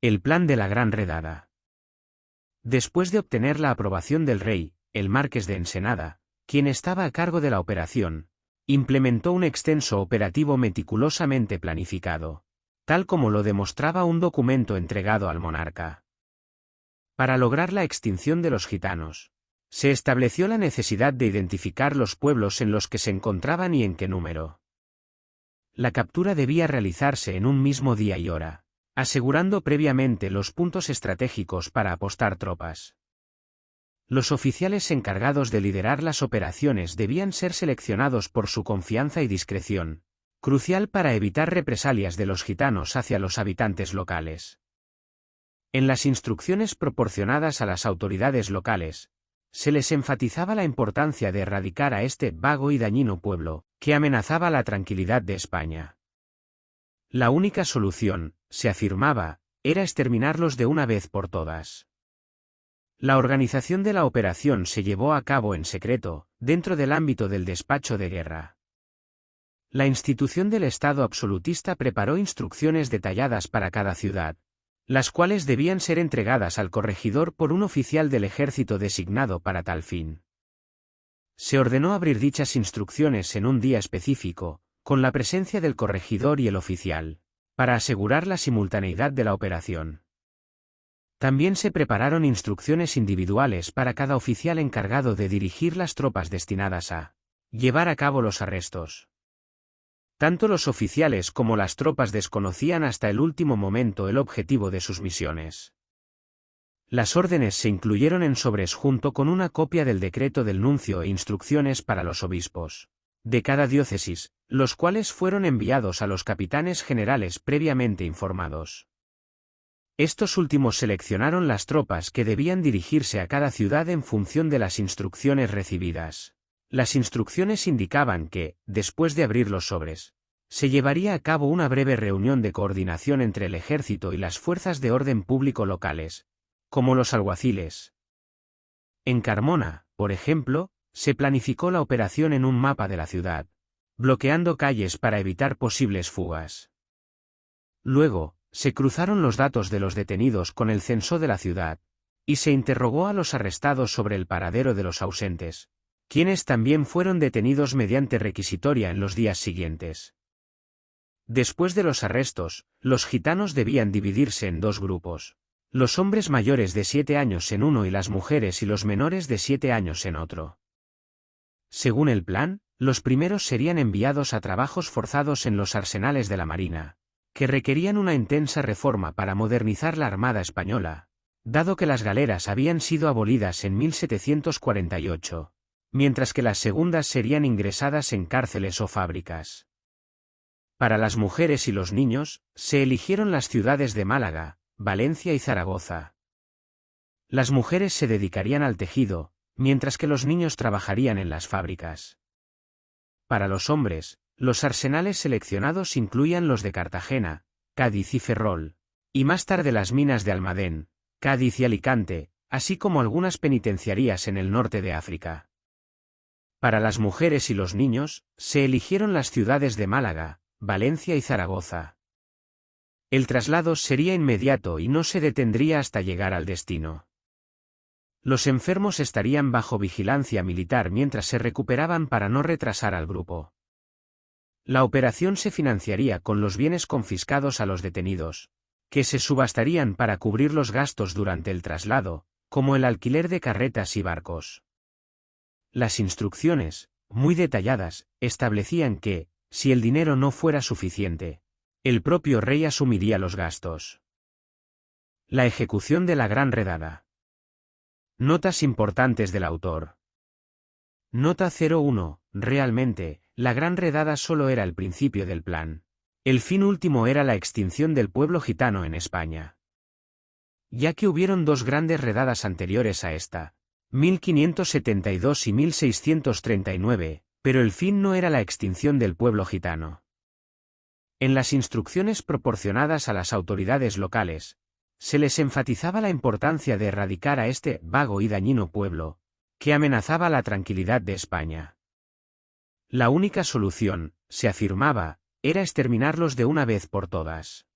El plan de la Gran Redada. Después de obtener la aprobación del rey, el marqués de Ensenada, quien estaba a cargo de la operación, implementó un extenso operativo meticulosamente planificado, tal como lo demostraba un documento entregado al monarca. Para lograr la extinción de los gitanos, se estableció la necesidad de identificar los pueblos en los que se encontraban y en qué número. La captura debía realizarse en un mismo día y hora, asegurando previamente los puntos estratégicos para apostar tropas. Los oficiales encargados de liderar las operaciones debían ser seleccionados por su confianza y discreción, crucial para evitar represalias de los gitanos hacia los habitantes locales. En las instrucciones proporcionadas a las autoridades locales, se les enfatizaba la importancia de erradicar a este vago y dañino pueblo, que amenazaba la tranquilidad de España. La única solución, se afirmaba, era exterminarlos de una vez por todas. La organización de la operación se llevó a cabo en secreto, dentro del ámbito del despacho de guerra. La institución del Estado absolutista preparó instrucciones detalladas para cada ciudad, las cuales debían ser entregadas al corregidor por un oficial del ejército designado para tal fin. Se ordenó abrir dichas instrucciones en un día específico, con la presencia del corregidor y el oficial, para asegurar la simultaneidad de la operación. También se prepararon instrucciones individuales para cada oficial encargado de dirigir las tropas destinadas a llevar a cabo los arrestos. Tanto los oficiales como las tropas desconocían hasta el último momento el objetivo de sus misiones. Las órdenes se incluyeron en sobres junto con una copia del decreto del nuncio e instrucciones para los obispos de cada diócesis, los cuales fueron enviados a los capitanes generales previamente informados. Estos últimos seleccionaron las tropas que debían dirigirse a cada ciudad en función de las instrucciones recibidas. Las instrucciones indicaban que, después de abrir los sobres, se llevaría a cabo una breve reunión de coordinación entre el ejército y las fuerzas de orden público locales, como los alguaciles. En Carmona, por ejemplo, se planificó la operación en un mapa de la ciudad, bloqueando calles para evitar posibles fugas. Luego, se cruzaron los datos de los detenidos con el censo de la ciudad, y se interrogó a los arrestados sobre el paradero de los ausentes, quienes también fueron detenidos mediante requisitoria en los días siguientes. Después de los arrestos, los gitanos debían dividirse en dos grupos: los hombres mayores de 7 años en uno y las mujeres y los menores de 7 años en otro. Según el plan, los primeros serían enviados a trabajos forzados en los arsenales de la Marina, que requerían una intensa reforma para modernizar la Armada española, dado que las galeras habían sido abolidas en 1748, mientras que las segundas serían ingresadas en cárceles o fábricas. Para las mujeres y los niños, se eligieron las ciudades de Málaga, Valencia y Zaragoza. Las mujeres se dedicarían al tejido, mientras que los niños trabajarían en las fábricas. Para los hombres, los arsenales seleccionados incluían los de Cartagena, Cádiz y Ferrol, y más tarde las minas de Almadén, Cádiz y Alicante, así como algunas penitenciarías en el norte de África. Para las mujeres y los niños, se eligieron las ciudades de Málaga, Valencia y Zaragoza. El traslado sería inmediato y no se detendría hasta llegar al destino. Los enfermos estarían bajo vigilancia militar mientras se recuperaban para no retrasar al grupo. La operación se financiaría con los bienes confiscados a los detenidos, que se subastarían para cubrir los gastos durante el traslado, como el alquiler de carretas y barcos. Las instrucciones, muy detalladas, establecían que, si el dinero no fuera suficiente, el propio rey asumiría los gastos. La ejecución de la Gran Redada. Notas importantes del autor. Nota 01. Realmente, la Gran Redada solo era el principio del plan. El fin último era la extinción del pueblo gitano en España. Ya que hubieron dos grandes redadas anteriores a esta, 1572 y 1639, pero el fin no era la extinción del pueblo gitano. En las instrucciones proporcionadas a las autoridades locales, se les enfatizaba la importancia de erradicar a este vago y dañino pueblo, que amenazaba la tranquilidad de España. La única solución, se afirmaba, era exterminarlos de una vez por todas.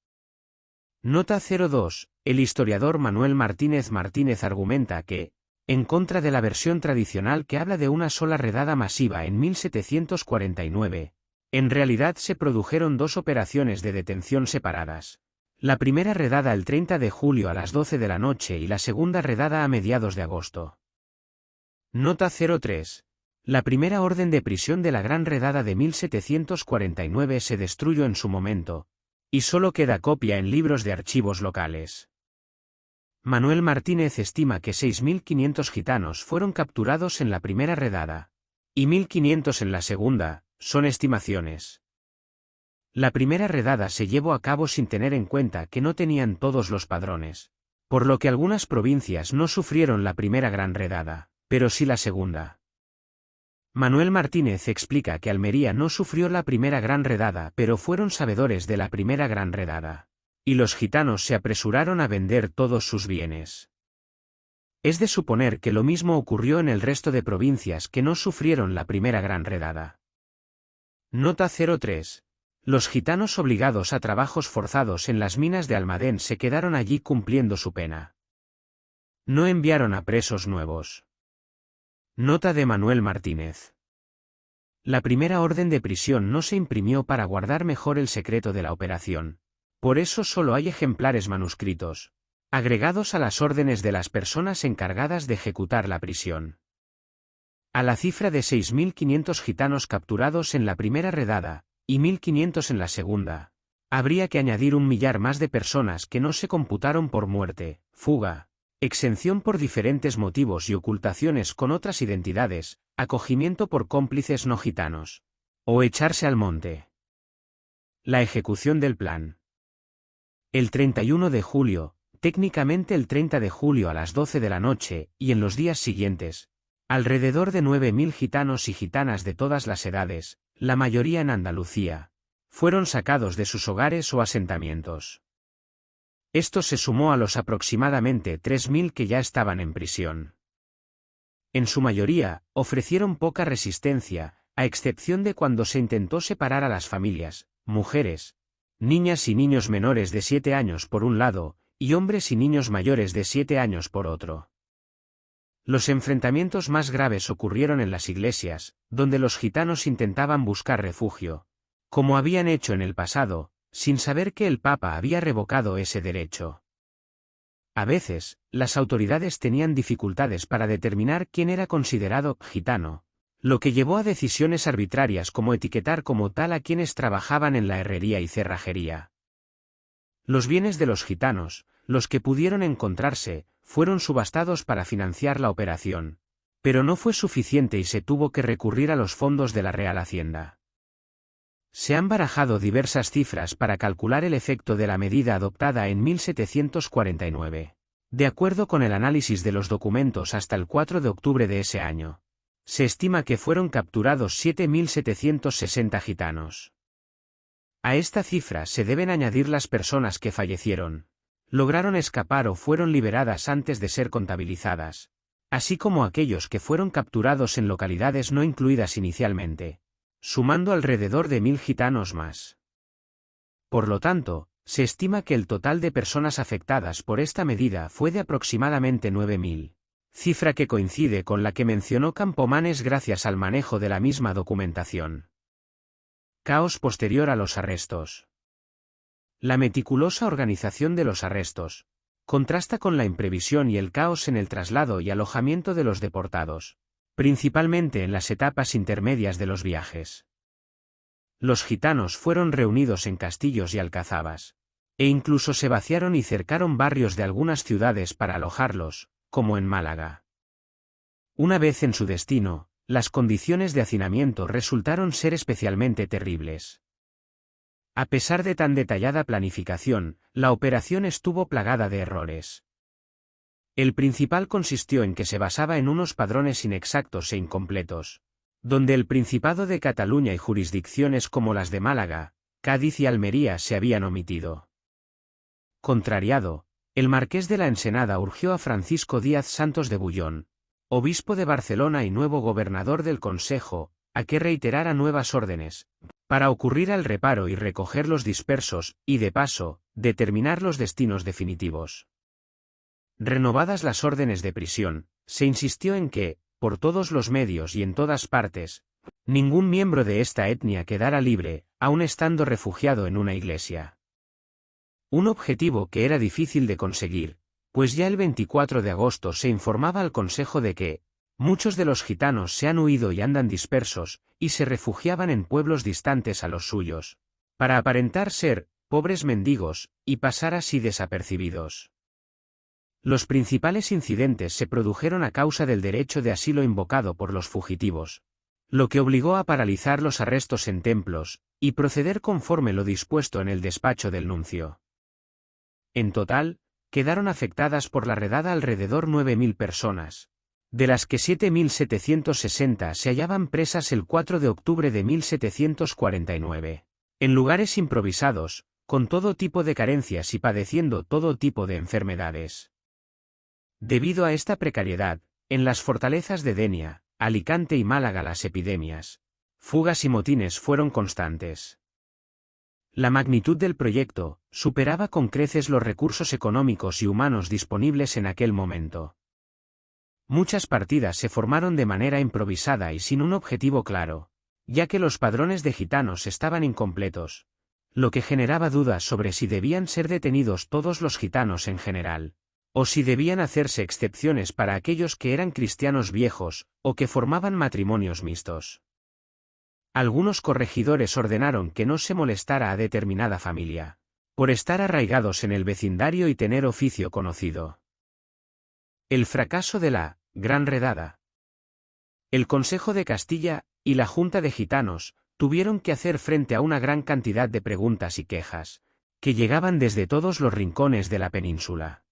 Nota 02. El historiador Manuel Martínez Martínez argumenta que, en contra de la versión tradicional que habla de una sola redada masiva en 1749, en realidad se produjeron dos operaciones de detención separadas. La primera redada el 30 de julio a las 12 de la noche y la segunda redada a mediados de agosto. Nota 03. La primera orden de prisión de la Gran Redada de 1749 se destruyó en su momento, y solo queda copia en libros de archivos locales. Manuel Martínez estima que 6.500 gitanos fueron capturados en la primera redada, y 1.500 en la segunda, son estimaciones. La primera redada se llevó a cabo sin tener en cuenta que no tenían todos los padrones, por lo que algunas provincias no sufrieron la primera gran redada, pero sí la segunda. Manuel Martínez explica que Almería no sufrió la primera gran redada, pero fueron sabedores de la primera gran redada, y los gitanos se apresuraron a vender todos sus bienes. Es de suponer que lo mismo ocurrió en el resto de provincias que no sufrieron la primera gran redada. Nota 03. Los gitanos obligados a trabajos forzados en las minas de Almadén se quedaron allí cumpliendo su pena. No enviaron a presos nuevos. Nota de Manuel Martínez. La primera orden de prisión no se imprimió para guardar mejor el secreto de la operación. Por eso solo hay ejemplares manuscritos, agregados a las órdenes de las personas encargadas de ejecutar la prisión. A la cifra de 6.500 gitanos capturados en la primera redada, y 1.500 en la segunda, habría que añadir 1 millar más de personas que no se computaron por muerte, fuga, exención por diferentes motivos y ocultaciones con otras identidades, acogimiento por cómplices no gitanos, o echarse al monte. La ejecución del plan. El 31 de julio, técnicamente el 30 de julio a las 12 de la noche, y en los días siguientes, alrededor de 9.000 gitanos y gitanas de todas las edades, la mayoría en Andalucía, fueron sacados de sus hogares o asentamientos. Esto se sumó a los aproximadamente 3.000 que ya estaban en prisión. En su mayoría, ofrecieron poca resistencia, a excepción de cuando se intentó separar a las familias, mujeres, niñas y niños menores de 7 años por un lado, y hombres y niños mayores de 7 años por otro. Los enfrentamientos más graves ocurrieron en las iglesias, donde los gitanos intentaban buscar refugio, como habían hecho en el pasado, sin saber que el Papa había revocado ese derecho. A veces, las autoridades tenían dificultades para determinar quién era considerado gitano, lo que llevó a decisiones arbitrarias como etiquetar como tal a quienes trabajaban en la herrería y cerrajería. Los bienes de los gitanos, los que pudieron encontrarse, fueron subastados para financiar la operación, pero no fue suficiente y se tuvo que recurrir a los fondos de la Real Hacienda. Se han barajado diversas cifras para calcular el efecto de la medida adoptada en 1749. De acuerdo con el análisis de los documentos hasta el 4 de octubre de ese año, se estima que fueron capturados 7.760 gitanos. A esta cifra se deben añadir las personas que fallecieron, lograron escapar o fueron liberadas antes de ser contabilizadas, así como aquellos que fueron capturados en localidades no incluidas inicialmente, sumando alrededor de 1.000 gitanos más. Por lo tanto, se estima que el total de personas afectadas por esta medida fue de aproximadamente 9.000, cifra que coincide con la que mencionó Campomanes gracias al manejo de la misma documentación. Caos posterior a los arrestos. La meticulosa organización de los arrestos contrasta con la imprevisión y el caos en el traslado y alojamiento de los deportados, principalmente en las etapas intermedias de los viajes. Los gitanos fueron reunidos en castillos y alcazabas, e incluso se vaciaron y cercaron barrios de algunas ciudades para alojarlos, como en Málaga. Una vez en su destino, las condiciones de hacinamiento resultaron ser especialmente terribles. A pesar de tan detallada planificación, la operación estuvo plagada de errores. El principal consistió en que se basaba en unos padrones inexactos e incompletos, donde el Principado de Cataluña y jurisdicciones como las de Málaga, Cádiz y Almería se habían omitido. Contrariado, el marqués de la Ensenada urgió a Francisco Díaz Santos de Bullón, obispo de Barcelona y nuevo gobernador del Consejo, a que reiterara nuevas órdenes, para ocurrir al reparo y recoger los dispersos, y de paso, determinar los destinos definitivos. Renovadas las órdenes de prisión, se insistió en que, por todos los medios y en todas partes, ningún miembro de esta etnia quedara libre, aun estando refugiado en una iglesia. Un objetivo que era difícil de conseguir, pues ya el 24 de agosto se informaba al Consejo de que muchos de los gitanos se han huido y andan dispersos, y se refugiaban en pueblos distantes a los suyos, para aparentar ser pobres mendigos, y pasar así desapercibidos. Los principales incidentes se produjeron a causa del derecho de asilo invocado por los fugitivos, lo que obligó a paralizar los arrestos en templos, y proceder conforme lo dispuesto en el despacho del nuncio. En total, quedaron afectadas por la redada alrededor 9.000 personas, de las que 7.760 se hallaban presas el 4 de octubre de 1749, en lugares improvisados, con todo tipo de carencias y padeciendo todo tipo de enfermedades. Debido a esta precariedad, en las fortalezas de Denia, Alicante y Málaga las epidemias, fugas y motines fueron constantes. La magnitud del proyecto superaba con creces los recursos económicos y humanos disponibles en aquel momento. Muchas partidas se formaron de manera improvisada y sin un objetivo claro, ya que los padrones de gitanos estaban incompletos, lo que generaba dudas sobre si debían ser detenidos todos los gitanos en general, o si debían hacerse excepciones para aquellos que eran cristianos viejos, o que formaban matrimonios mixtos. Algunos corregidores ordenaron que no se molestara a determinada familia, por estar arraigados en el vecindario y tener oficio conocido. El fracaso de la Gran Redada. El Consejo de Castilla y la Junta de Gitanos tuvieron que hacer frente a una gran cantidad de preguntas y quejas, que llegaban desde todos los rincones de la península.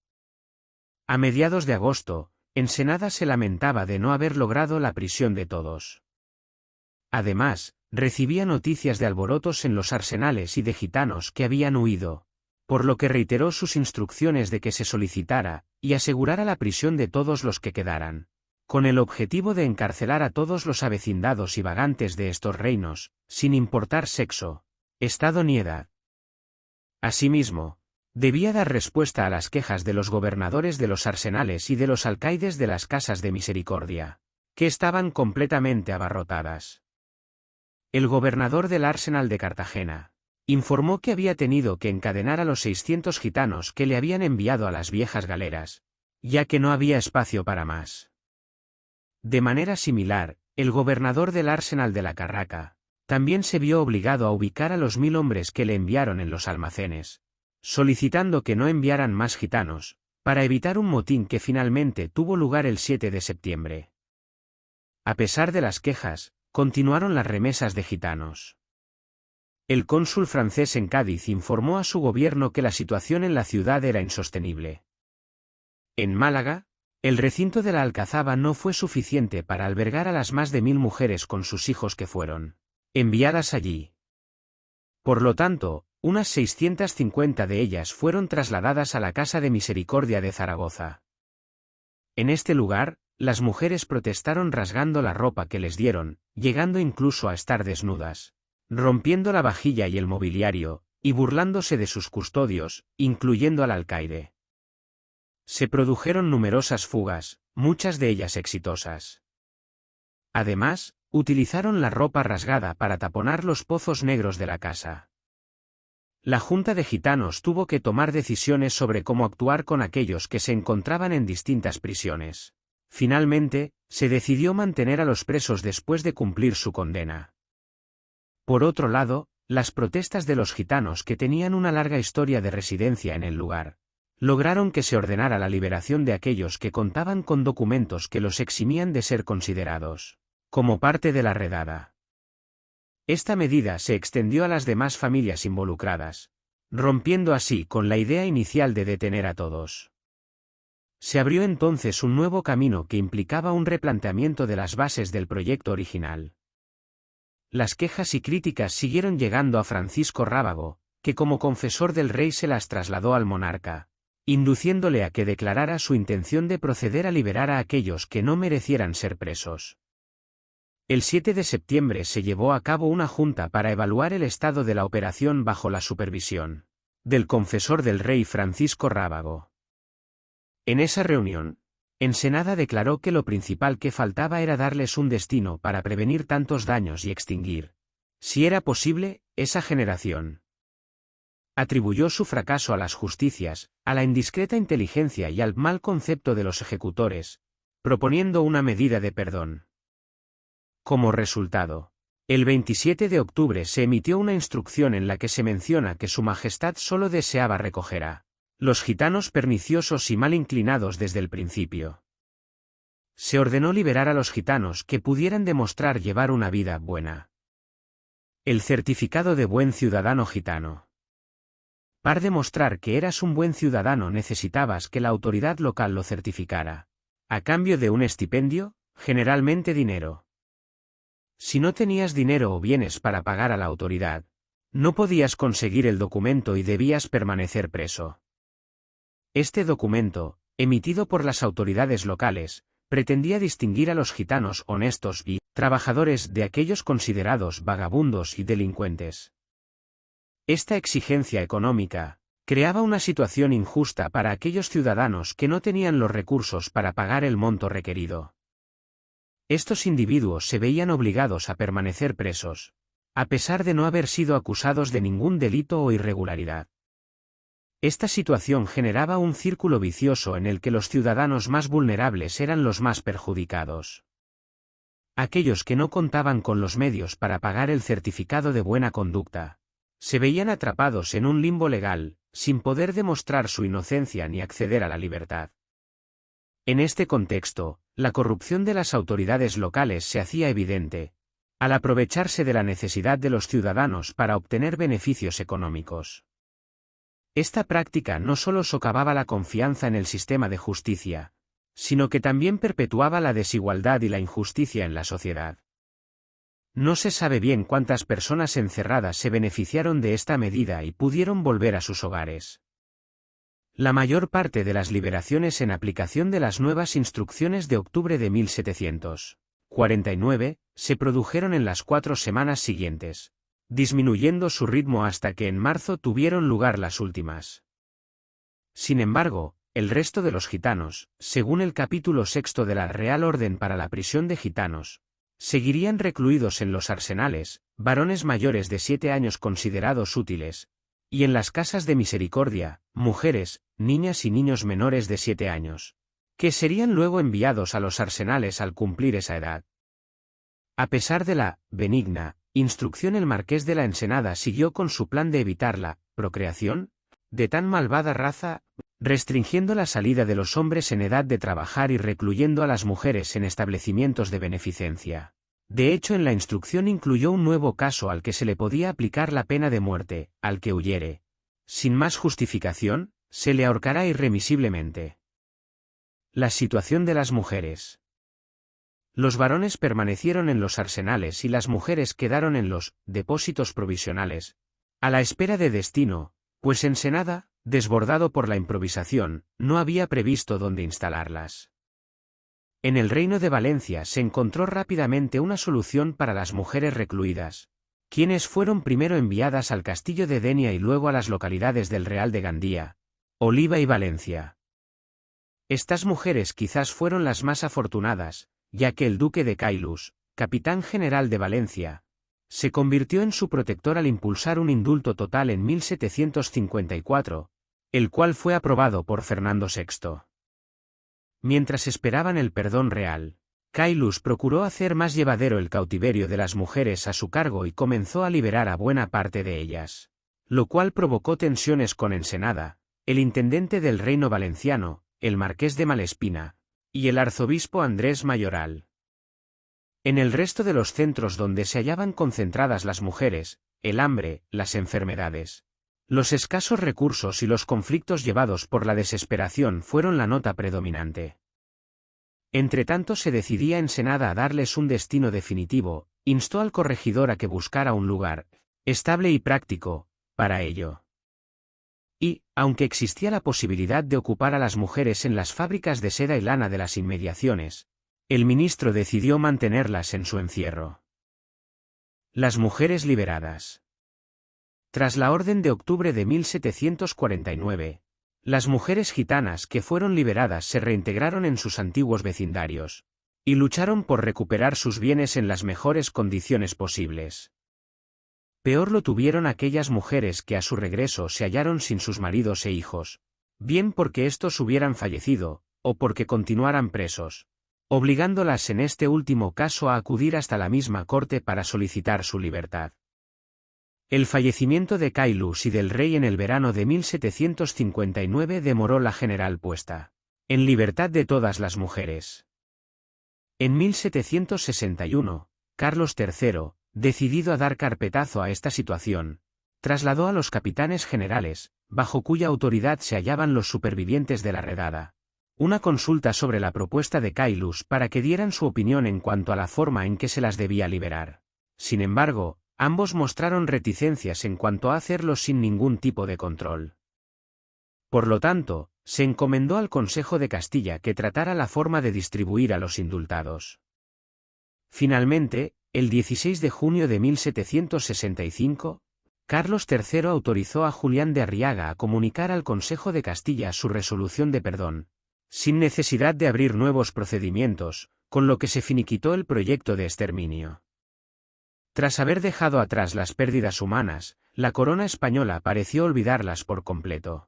A mediados de agosto, Ensenada se lamentaba de no haber logrado la prisión de todos. Además, recibía noticias de alborotos en los arsenales y de gitanos que habían huido, por lo que reiteró sus instrucciones de que se solicitara y asegurara la prisión de todos los que quedaran, con el objetivo de encarcelar a todos los avecindados y vagantes de estos reinos, sin importar sexo, estado ni edad. Asimismo, debía dar respuesta a las quejas de los gobernadores de los arsenales y de los alcaides de las casas de misericordia, que estaban completamente abarrotadas. El gobernador del Arsenal de Cartagena informó que había tenido que encadenar a los 600 gitanos que le habían enviado a las viejas galeras, ya que no había espacio para más. De manera similar, el gobernador del Arsenal de la Carraca también se vio obligado a ubicar a los 1.000 hombres que le enviaron en los almacenes, solicitando que no enviaran más gitanos, para evitar un motín que finalmente tuvo lugar el 7 de septiembre. A pesar de las quejas, continuaron las remesas de gitanos. El cónsul francés en Cádiz informó a su gobierno que la situación en la ciudad era insostenible. En Málaga, el recinto de la Alcazaba no fue suficiente para albergar a las más de 1.000 mujeres con sus hijos que fueron enviadas allí. Por lo tanto, unas 650 de ellas fueron trasladadas a la Casa de Misericordia de Zaragoza. En este lugar, las mujeres protestaron rasgando la ropa que les dieron, llegando incluso a estar desnudas, rompiendo la vajilla y el mobiliario, y burlándose de sus custodios, incluyendo al alcaide. Se produjeron numerosas fugas, muchas de ellas exitosas. Además, utilizaron la ropa rasgada para taponar los pozos negros de la casa. La Junta de Gitanos tuvo que tomar decisiones sobre cómo actuar con aquellos que se encontraban en distintas prisiones. Finalmente, se decidió mantener a los presos después de cumplir su condena. Por otro lado, las protestas de los gitanos que tenían una larga historia de residencia en el lugar, lograron que se ordenara la liberación de aquellos que contaban con documentos que los eximían de ser considerados como parte de la redada. Esta medida se extendió a las demás familias involucradas, rompiendo así con la idea inicial de detener a todos. Se abrió entonces un nuevo camino que implicaba un replanteamiento de las bases del proyecto original. Las quejas y críticas siguieron llegando a Francisco Rábago, que como confesor del rey se las trasladó al monarca, induciéndole a que declarara su intención de proceder a liberar a aquellos que no merecieran ser presos. El 7 de septiembre se llevó a cabo una junta para evaluar el estado de la operación bajo la supervisión del confesor del rey Francisco Rábago. En esa reunión, Ensenada declaró que lo principal que faltaba era darles un destino para prevenir tantos daños y extinguir, si era posible, esa generación. Atribuyó su fracaso a las justicias, a la indiscreta inteligencia y al mal concepto de los ejecutores, proponiendo una medida de perdón. Como resultado, el 27 de octubre se emitió una instrucción en la que se menciona que Su Majestad solo deseaba recoger a los gitanos perniciosos y mal inclinados desde el principio. Se ordenó liberar a los gitanos que pudieran demostrar llevar una vida buena. El certificado de buen ciudadano gitano. Para demostrar que eras un buen ciudadano necesitabas que la autoridad local lo certificara, a cambio de un estipendio, generalmente dinero. Si no tenías dinero o bienes para pagar a la autoridad, no podías conseguir el documento y debías permanecer preso. Este documento, emitido por las autoridades locales, pretendía distinguir a los gitanos honestos y trabajadores de aquellos considerados vagabundos y delincuentes. Esta exigencia económica creaba una situación injusta para aquellos ciudadanos que no tenían los recursos para pagar el monto requerido. Estos individuos se veían obligados a permanecer presos, a pesar de no haber sido acusados de ningún delito o irregularidad. Esta situación generaba un círculo vicioso en el que los ciudadanos más vulnerables eran los más perjudicados. Aquellos que no contaban con los medios para pagar el certificado de buena conducta, se veían atrapados en un limbo legal, sin poder demostrar su inocencia ni acceder a la libertad. En este contexto, la corrupción de las autoridades locales se hacía evidente, al aprovecharse de la necesidad de los ciudadanos para obtener beneficios económicos. Esta práctica no solo socavaba la confianza en el sistema de justicia, sino que también perpetuaba la desigualdad y la injusticia en la sociedad. No se sabe bien cuántas personas encerradas se beneficiaron de esta medida y pudieron volver a sus hogares. La mayor parte de las liberaciones en aplicación de las nuevas instrucciones de octubre de 1749 se produjeron en las 4 semanas siguientes, disminuyendo su ritmo hasta que en marzo tuvieron lugar las últimas. Sin embargo, el resto de los gitanos, según el capítulo 6 de la Real Orden para la Prisión de Gitanos, seguirían recluidos en los arsenales, varones mayores de 7 años considerados útiles, y en las casas de misericordia, mujeres, niñas y niños menores de 7 años, que serían luego enviados a los arsenales al cumplir esa edad. A pesar de la benigna instrucción, el marqués de la Ensenada siguió con su plan de evitar la procreación de tan malvada raza, restringiendo la salida de los hombres en edad de trabajar y recluyendo a las mujeres en establecimientos de beneficencia. De hecho, en la instrucción incluyó un nuevo caso al que se le podía aplicar la pena de muerte: al que huyere, sin más justificación, se le ahorcará irremisiblemente. La situación de las mujeres. Los varones permanecieron en los arsenales y las mujeres quedaron en los depósitos provisionales, a la espera de destino, pues Ensenada, desbordado por la improvisación, no había previsto dónde instalarlas. En el Reino de Valencia se encontró rápidamente una solución para las mujeres recluidas, quienes fueron primero enviadas al castillo de Denia y luego a las localidades del Real de Gandía, Oliva y Valencia. Estas mujeres quizás fueron las más afortunadas, ya que el duque de Caylus, capitán general de Valencia, se convirtió en su protector al impulsar un indulto total en 1754, el cual fue aprobado por Fernando VI. Mientras esperaban el perdón real, Caylus procuró hacer más llevadero el cautiverio de las mujeres a su cargo y comenzó a liberar a buena parte de ellas, lo cual provocó tensiones con Ensenada, el intendente del Reino Valenciano, el marqués de Malespina, y el arzobispo Andrés Mayoral. En el resto de los centros donde se hallaban concentradas las mujeres, el hambre, las enfermedades, los escasos recursos y los conflictos llevados por la desesperación fueron la nota predominante. Entretanto se decidía Ensenada a darles un destino definitivo, instó al corregidor a que buscara un lugar estable y práctico para ello. Y, aunque existía la posibilidad de ocupar a las mujeres en las fábricas de seda y lana de las inmediaciones, el ministro decidió mantenerlas en su encierro. Las mujeres liberadas. Tras la Orden de Octubre de 1749, las mujeres gitanas que fueron liberadas se reintegraron en sus antiguos vecindarios y lucharon por recuperar sus bienes en las mejores condiciones posibles. Peor lo tuvieron aquellas mujeres que a su regreso se hallaron sin sus maridos e hijos, bien porque éstos hubieran fallecido, o porque continuaran presos, obligándolas en este último caso a acudir hasta la misma corte para solicitar su libertad. El fallecimiento de Caylus y del rey en el verano de 1759 demoró la general puesta en libertad de todas las mujeres. En 1761, Carlos III, decidido a dar carpetazo a esta situación, trasladó a los capitanes generales, bajo cuya autoridad se hallaban los supervivientes de la redada, una consulta sobre la propuesta de Caylus para que dieran su opinión en cuanto a la forma en que se las debía liberar. Sin embargo, ambos mostraron reticencias en cuanto a hacerlo sin ningún tipo de control. Por lo tanto, se encomendó al Consejo de Castilla que tratara la forma de distribuir a los indultados. Finalmente, el 16 de junio de 1765, Carlos III autorizó a Julián de Arriaga a comunicar al Consejo de Castilla su resolución de perdón, sin necesidad de abrir nuevos procedimientos, con lo que se finiquitó el proyecto de exterminio. Tras haber dejado atrás las pérdidas humanas, la corona española pareció olvidarlas por completo.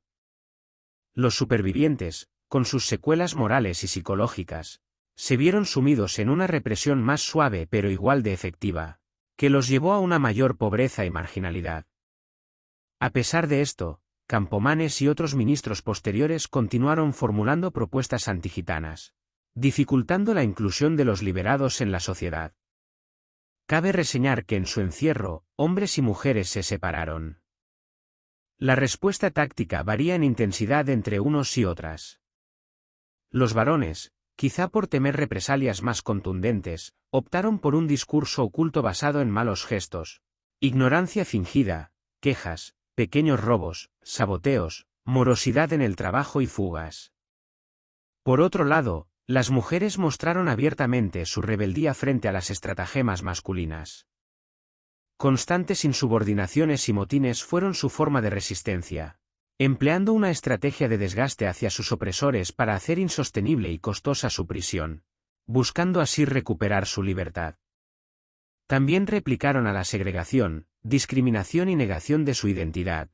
Los supervivientes, con sus secuelas morales y psicológicas, se vieron sumidos en una represión más suave pero igual de efectiva, que los llevó a una mayor pobreza y marginalidad. A pesar de esto, Campomanes y otros ministros posteriores continuaron formulando propuestas antigitanas, dificultando la inclusión de los liberados en la sociedad. Cabe reseñar que en su encierro, hombres y mujeres se separaron. La respuesta táctica varía en intensidad entre unos y otras. Los varones, quizá por temer represalias más contundentes, optaron por un discurso oculto basado en malos gestos, ignorancia fingida, quejas, pequeños robos, saboteos, morosidad en el trabajo y fugas. Por otro lado, las mujeres mostraron abiertamente su rebeldía frente a las estratagemas masculinas. Constantes insubordinaciones y motines fueron su forma de resistencia, empleando una estrategia de desgaste hacia sus opresores para hacer insostenible y costosa su prisión, buscando así recuperar su libertad. También replicaron a la segregación, discriminación y negación de su identidad,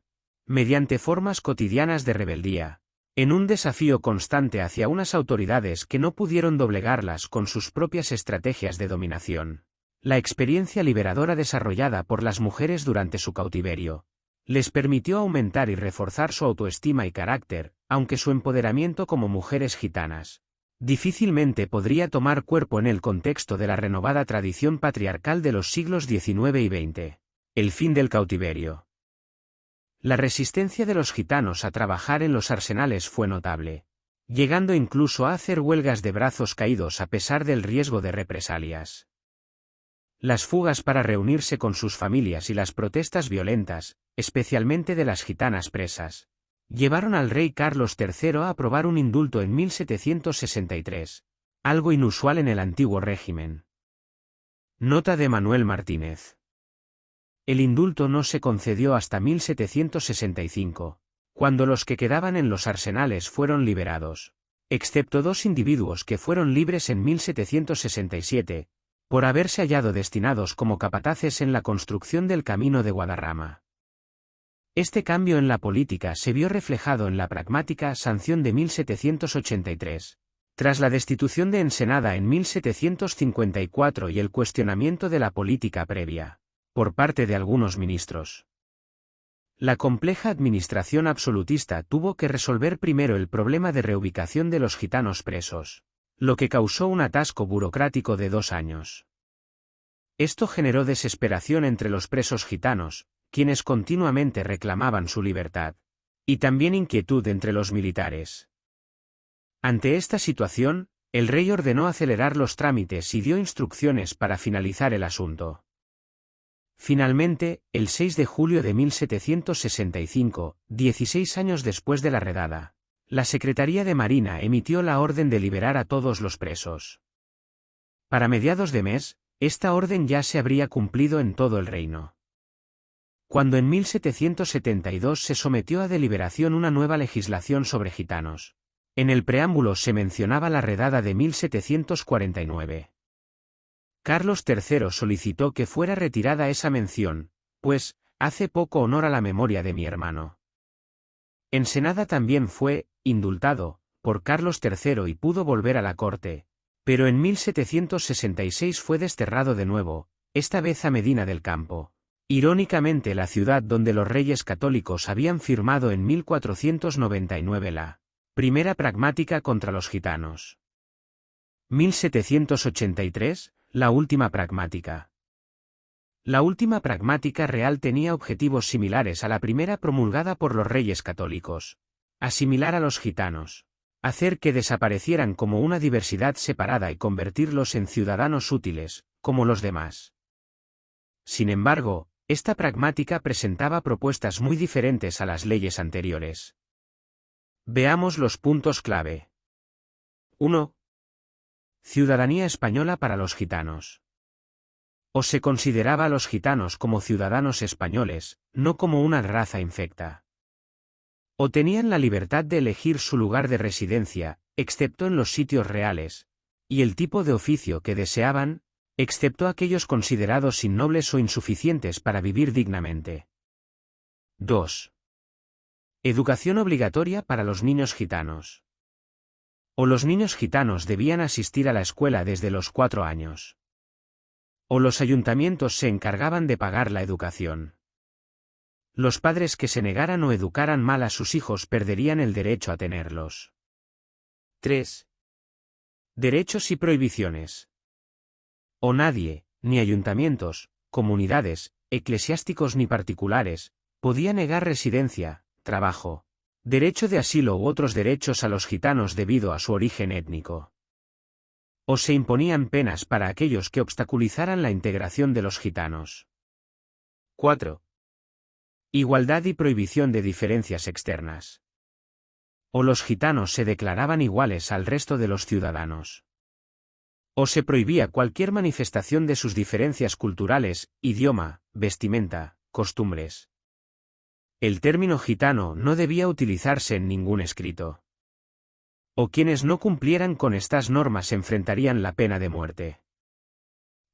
mediante formas cotidianas de rebeldía, en un desafío constante hacia unas autoridades que no pudieron doblegarlas con sus propias estrategias de dominación. La experiencia liberadora desarrollada por las mujeres durante su cautiverio les permitió aumentar y reforzar su autoestima y carácter, aunque su empoderamiento como mujeres gitanas difícilmente podría tomar cuerpo en el contexto de la renovada tradición patriarcal de los siglos XIX y XX. El fin del cautiverio. La resistencia de los gitanos a trabajar en los arsenales fue notable, llegando incluso a hacer huelgas de brazos caídos a pesar del riesgo de represalias. Las fugas para reunirse con sus familias y las protestas violentas, especialmente de las gitanas presas, llevaron al rey Carlos III a aprobar un indulto en 1763, algo inusual en el antiguo régimen. Nota de Manuel Martínez. El indulto no se concedió hasta 1765, cuando los que quedaban en los arsenales fueron liberados, excepto 2 individuos que fueron libres en 1767, por haberse hallado destinados como capataces en la construcción del Camino de Guadarrama. Este cambio en la política se vio reflejado en la pragmática sanción de 1783, tras la destitución de Ensenada en 1754 y el cuestionamiento de la política previa, por parte de algunos ministros. La compleja administración absolutista tuvo que resolver primero el problema de reubicación de los gitanos presos, lo que causó un atasco burocrático de 2 años. Esto generó desesperación entre los presos gitanos, quienes continuamente reclamaban su libertad, y también inquietud entre los militares. Ante esta situación, el rey ordenó acelerar los trámites y dio instrucciones para finalizar el asunto. Finalmente, el 6 de julio de 1765, 16 años después de la redada, la Secretaría de Marina emitió la orden de liberar a todos los presos. Para mediados de mes, esta orden ya se habría cumplido en todo el reino. cuando en 1772 se sometió a deliberación una nueva legislación sobre gitanos. En el preámbulo se mencionaba la redada de 1749. Carlos III solicitó que fuera retirada esa mención, pues, hace poco honor a la memoria de mi hermano. Ensenada también fue, indultado, por Carlos III y pudo volver a la corte, pero en 1766 fue desterrado de nuevo, esta vez a Medina del Campo. Irónicamente la ciudad donde los reyes católicos habían firmado en 1499 la primera pragmática contra los gitanos. 1783, la última pragmática. La última pragmática real tenía objetivos similares a la primera promulgada por los reyes católicos. Asimilar a los gitanos. Hacer que desaparecieran como una diversidad separada y convertirlos en ciudadanos útiles, como los demás. Sin embargo, esta pragmática presentaba propuestas muy diferentes a las leyes anteriores. Veamos los puntos clave. 1. Ciudadanía española para los gitanos. O se consideraba a los gitanos como ciudadanos españoles, no como una raza infecta. O tenían la libertad de elegir su lugar de residencia, excepto en los sitios reales, y el tipo de oficio que deseaban, excepto aquellos considerados innobles o insuficientes para vivir dignamente. 2. Educación obligatoria para los niños gitanos. O los niños gitanos debían asistir a la escuela desde los 4 años. O los ayuntamientos se encargaban de pagar la educación. Los padres que se negaran o educaran mal a sus hijos perderían el derecho a tenerlos. 3. Derechos y prohibiciones. O nadie, ni ayuntamientos, comunidades, eclesiásticos ni particulares, podía negar residencia, trabajo, derecho de asilo u otros derechos a los gitanos debido a su origen étnico. O se imponían penas para aquellos que obstaculizaran la integración de los gitanos. 4. Igualdad y prohibición de diferencias externas. O los gitanos se declaraban iguales al resto de los ciudadanos. O se prohibía cualquier manifestación de sus diferencias culturales, idioma, vestimenta, costumbres. El término gitano no debía utilizarse en ningún escrito. O quienes no cumplieran con estas normas enfrentarían la pena de muerte.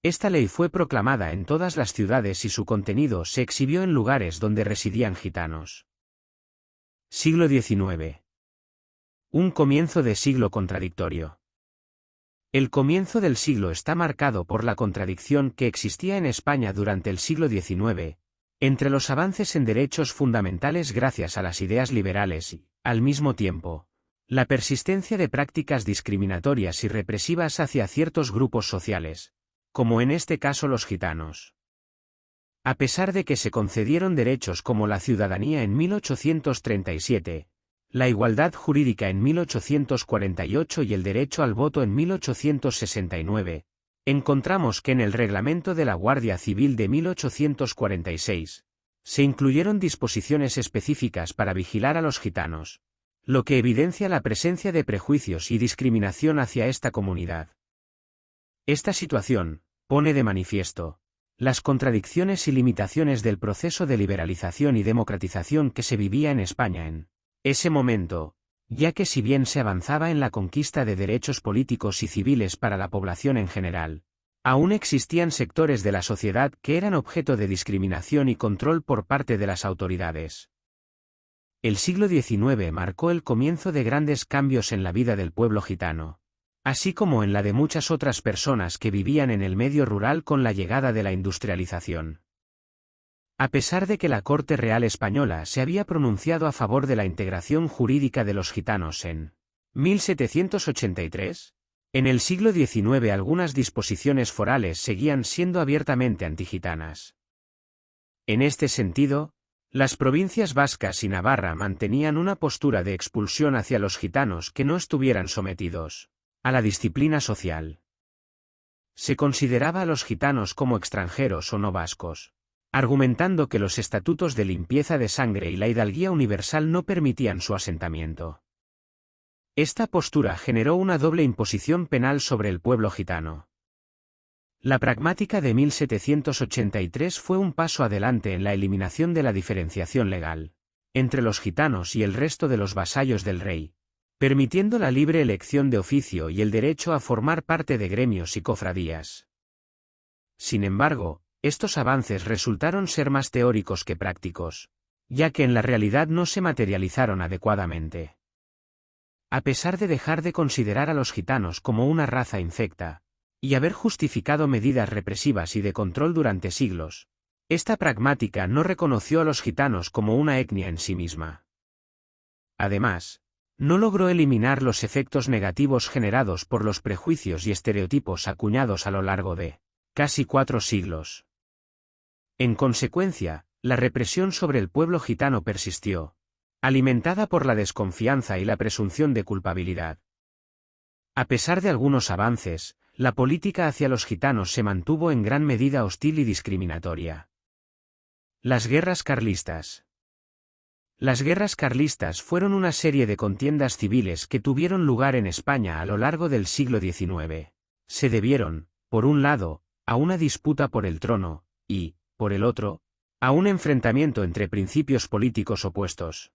Esta ley fue proclamada en todas las ciudades y su contenido se exhibió en lugares donde residían gitanos. Siglo XIX. Un comienzo de siglo contradictorio. El comienzo del siglo está marcado por la contradicción que existía en España durante el siglo XIX, entre los avances en derechos fundamentales gracias a las ideas liberales y, al mismo tiempo, la persistencia de prácticas discriminatorias y represivas hacia ciertos grupos sociales, como en este caso los gitanos. A pesar de que se concedieron derechos como la ciudadanía en 1837, la igualdad jurídica en 1848 y el derecho al voto en 1869, encontramos que en el Reglamento de la Guardia Civil de 1846, se incluyeron disposiciones específicas para vigilar a los gitanos, lo que evidencia la presencia de prejuicios y discriminación hacia esta comunidad. Esta situación pone de manifiesto las contradicciones y limitaciones del proceso de liberalización y democratización que se vivía en España en ese momento, ya que si bien se avanzaba en la conquista de derechos políticos y civiles para la población en general, aún existían sectores de la sociedad que eran objeto de discriminación y control por parte de las autoridades. El siglo XIX marcó el comienzo de grandes cambios en la vida del pueblo gitano, así como en la de muchas otras personas que vivían en el medio rural con la llegada de la industrialización. A pesar de que la Corte Real Española se había pronunciado a favor de la integración jurídica de los gitanos en 1783, en el siglo XIX algunas disposiciones forales seguían siendo abiertamente antigitanas. En este sentido, las provincias vascas y Navarra mantenían una postura de expulsión hacia los gitanos que no estuvieran sometidos a la disciplina social. Se consideraba a los gitanos como extranjeros o no vascos, argumentando que los estatutos de limpieza de sangre y la hidalguía universal no permitían su asentamiento. Esta postura generó una doble imposición penal sobre el pueblo gitano. La pragmática de 1783 fue un paso adelante en la eliminación de la diferenciación legal entre los gitanos y el resto de los vasallos del rey, permitiendo la libre elección de oficio y el derecho a formar parte de gremios y cofradías. Sin embargo, estos avances resultaron ser más teóricos que prácticos, ya que en la realidad no se materializaron adecuadamente. A pesar de dejar de considerar a los gitanos como una raza infecta, y haber justificado medidas represivas y de control durante siglos, esta pragmática no reconoció a los gitanos como una etnia en sí misma. Además, no logró eliminar los efectos negativos generados por los prejuicios y estereotipos acuñados a lo largo de casi 4 siglos. En consecuencia, la represión sobre el pueblo gitano persistió, alimentada por la desconfianza y la presunción de culpabilidad. A pesar de algunos avances, la política hacia los gitanos se mantuvo en gran medida hostil y discriminatoria. Las guerras carlistas. Las guerras carlistas fueron una serie de contiendas civiles que tuvieron lugar en España a lo largo del siglo XIX. Se debieron, por un lado, a una disputa por el trono, y, por el otro, a un enfrentamiento entre principios políticos opuestos.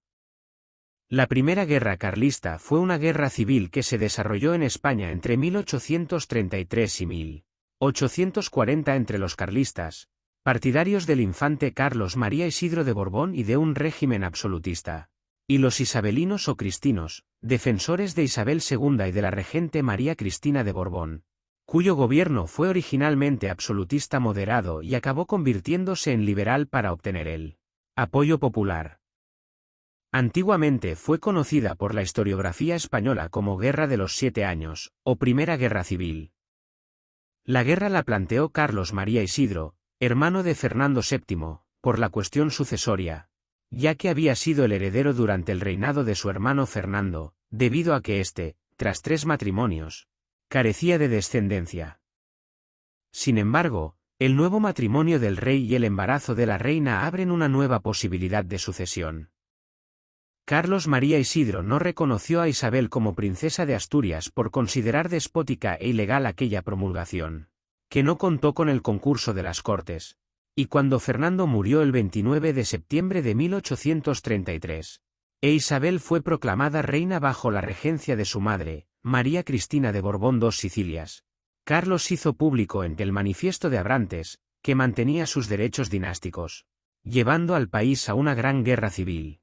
La primera guerra carlista fue una guerra civil que se desarrolló en España entre 1833 y 1840 entre los carlistas, partidarios del infante Carlos María Isidro de Borbón y de un régimen absolutista, y los isabelinos o cristinos, defensores de Isabel II y de la regente María Cristina de Borbón, cuyo gobierno fue originalmente absolutista moderado y acabó convirtiéndose en liberal para obtener el apoyo popular. Antiguamente fue conocida por la historiografía española como Guerra de los 7 Años, o Primera Guerra Civil. La guerra la planteó Carlos María Isidro, hermano de Fernando VII, por la cuestión sucesoria, ya que había sido el heredero durante el reinado de su hermano Fernando, debido a que éste, tras 3 matrimonios, carecía de descendencia. Sin embargo, el nuevo matrimonio del rey y el embarazo de la reina abren una nueva posibilidad de sucesión. Carlos María Isidro no reconoció a Isabel como princesa de Asturias por considerar despótica e ilegal aquella promulgación, que no contó con el concurso de las Cortes, y cuando Fernando murió el 29 de septiembre de 1833, Isabel fue proclamada reina bajo la regencia de su madre, María Cristina de Borbón II Sicilias. Carlos hizo público en el Manifiesto de Abrantes, que mantenía sus derechos dinásticos, llevando al país a una gran guerra civil.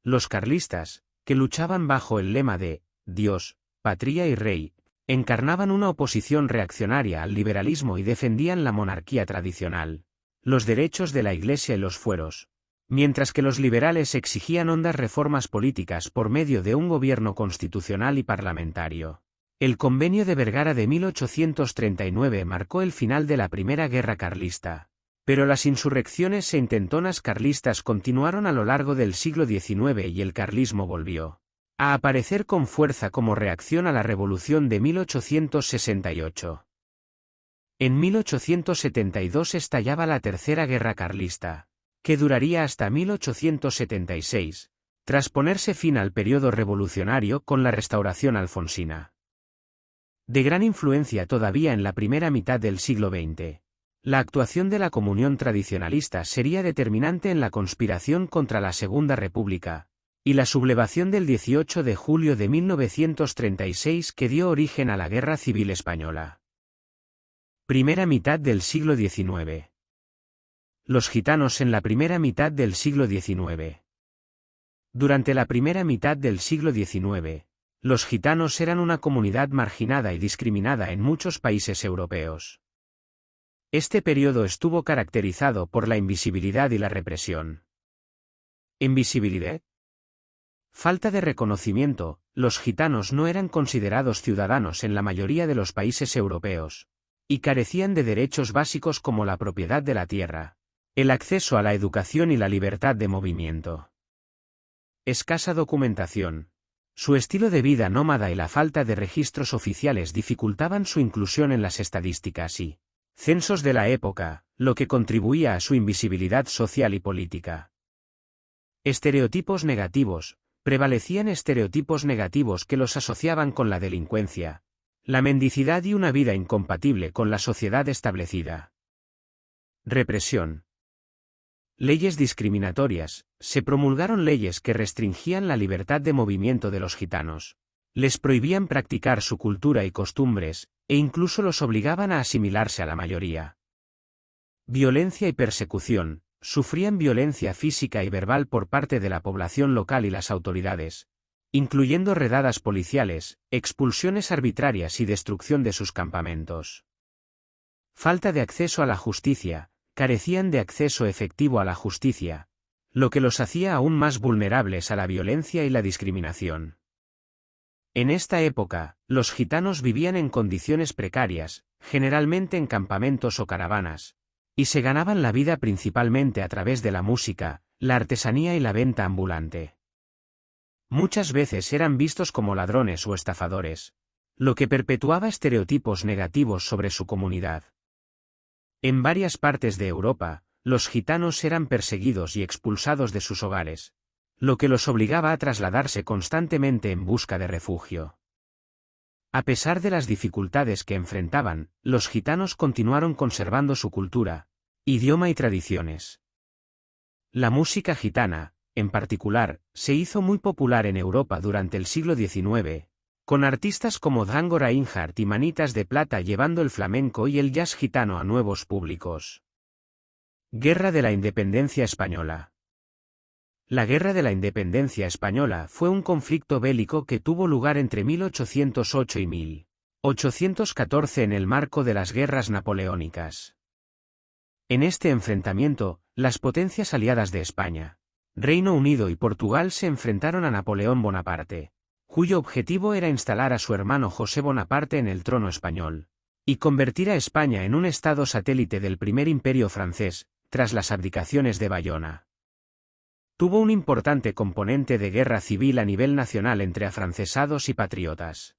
Los carlistas, que luchaban bajo el lema de Dios, Patria y Rey, encarnaban una oposición reaccionaria al liberalismo y defendían la monarquía tradicional, los derechos de la Iglesia y los fueros, mientras que los liberales exigían hondas reformas políticas por medio de un gobierno constitucional y parlamentario. El Convenio de Vergara de 1839 marcó el final de la Primera Guerra Carlista, pero las insurrecciones e intentonas carlistas continuaron a lo largo del siglo XIX y el carlismo volvió a aparecer con fuerza como reacción a la Revolución de 1868. En 1872 estallaba la Tercera Guerra Carlista, que duraría hasta 1876, tras ponerse fin al periodo revolucionario con la restauración alfonsina. De gran influencia todavía en la primera mitad del siglo XX, la actuación de la Comunión Tradicionalista sería determinante en la conspiración contra la Segunda República, y la sublevación del 18 de julio de 1936 que dio origen a la Guerra Civil Española. Primera mitad del siglo XIX. Los gitanos en la primera mitad del siglo XIX. Durante la primera mitad del siglo XIX, los gitanos eran una comunidad marginada y discriminada en muchos países europeos. Este periodo estuvo caracterizado por la invisibilidad y la represión. ¿Invisibilidad? Falta de reconocimiento. Los gitanos no eran considerados ciudadanos en la mayoría de los países europeos, y carecían de derechos básicos como la propiedad de la tierra, el acceso a la educación y la libertad de movimiento. Escasa documentación. Su estilo de vida nómada y la falta de registros oficiales dificultaban su inclusión en las estadísticas y censos de la época, lo que contribuía a su invisibilidad social y política. Estereotipos negativos. Prevalecían estereotipos negativos que los asociaban con la delincuencia, la mendicidad y una vida incompatible con la sociedad establecida. Represión. Leyes discriminatorias. Se promulgaron leyes que restringían la libertad de movimiento de los gitanos. Les prohibían practicar su cultura y costumbres, e incluso los obligaban a asimilarse a la mayoría. Violencia y persecución. Sufrían violencia física y verbal por parte de la población local y las autoridades, incluyendo redadas policiales, expulsiones arbitrarias y destrucción de sus campamentos. Falta de acceso a la justicia. Carecían de acceso efectivo a la justicia, lo que los hacía aún más vulnerables a la violencia y la discriminación. En esta época, los gitanos vivían en condiciones precarias, generalmente en campamentos o caravanas, y se ganaban la vida principalmente a través de la música, la artesanía y la venta ambulante. Muchas veces eran vistos como ladrones o estafadores, lo que perpetuaba estereotipos negativos sobre su comunidad. En varias partes de Europa, los gitanos eran perseguidos y expulsados de sus hogares, lo que los obligaba a trasladarse constantemente en busca de refugio. A pesar de las dificultades que enfrentaban, los gitanos continuaron conservando su cultura, idioma y tradiciones. La música gitana, en particular, se hizo muy popular en Europa durante el siglo XIX, con artistas como Django Reinhardt y Manitas de Plata llevando el flamenco y el jazz gitano a nuevos públicos. Guerra de la Independencia Española. La Guerra de la Independencia Española fue un conflicto bélico que tuvo lugar entre 1808 y 1814 en el marco de las guerras napoleónicas. En este enfrentamiento, las potencias aliadas de España, Reino Unido y Portugal se enfrentaron a Napoleón Bonaparte, cuyo objetivo era instalar a su hermano José Bonaparte en el trono español, y convertir a España en un estado satélite del primer imperio francés, tras las abdicaciones de Bayona. Tuvo un importante componente de guerra civil a nivel nacional entre afrancesados y patriotas.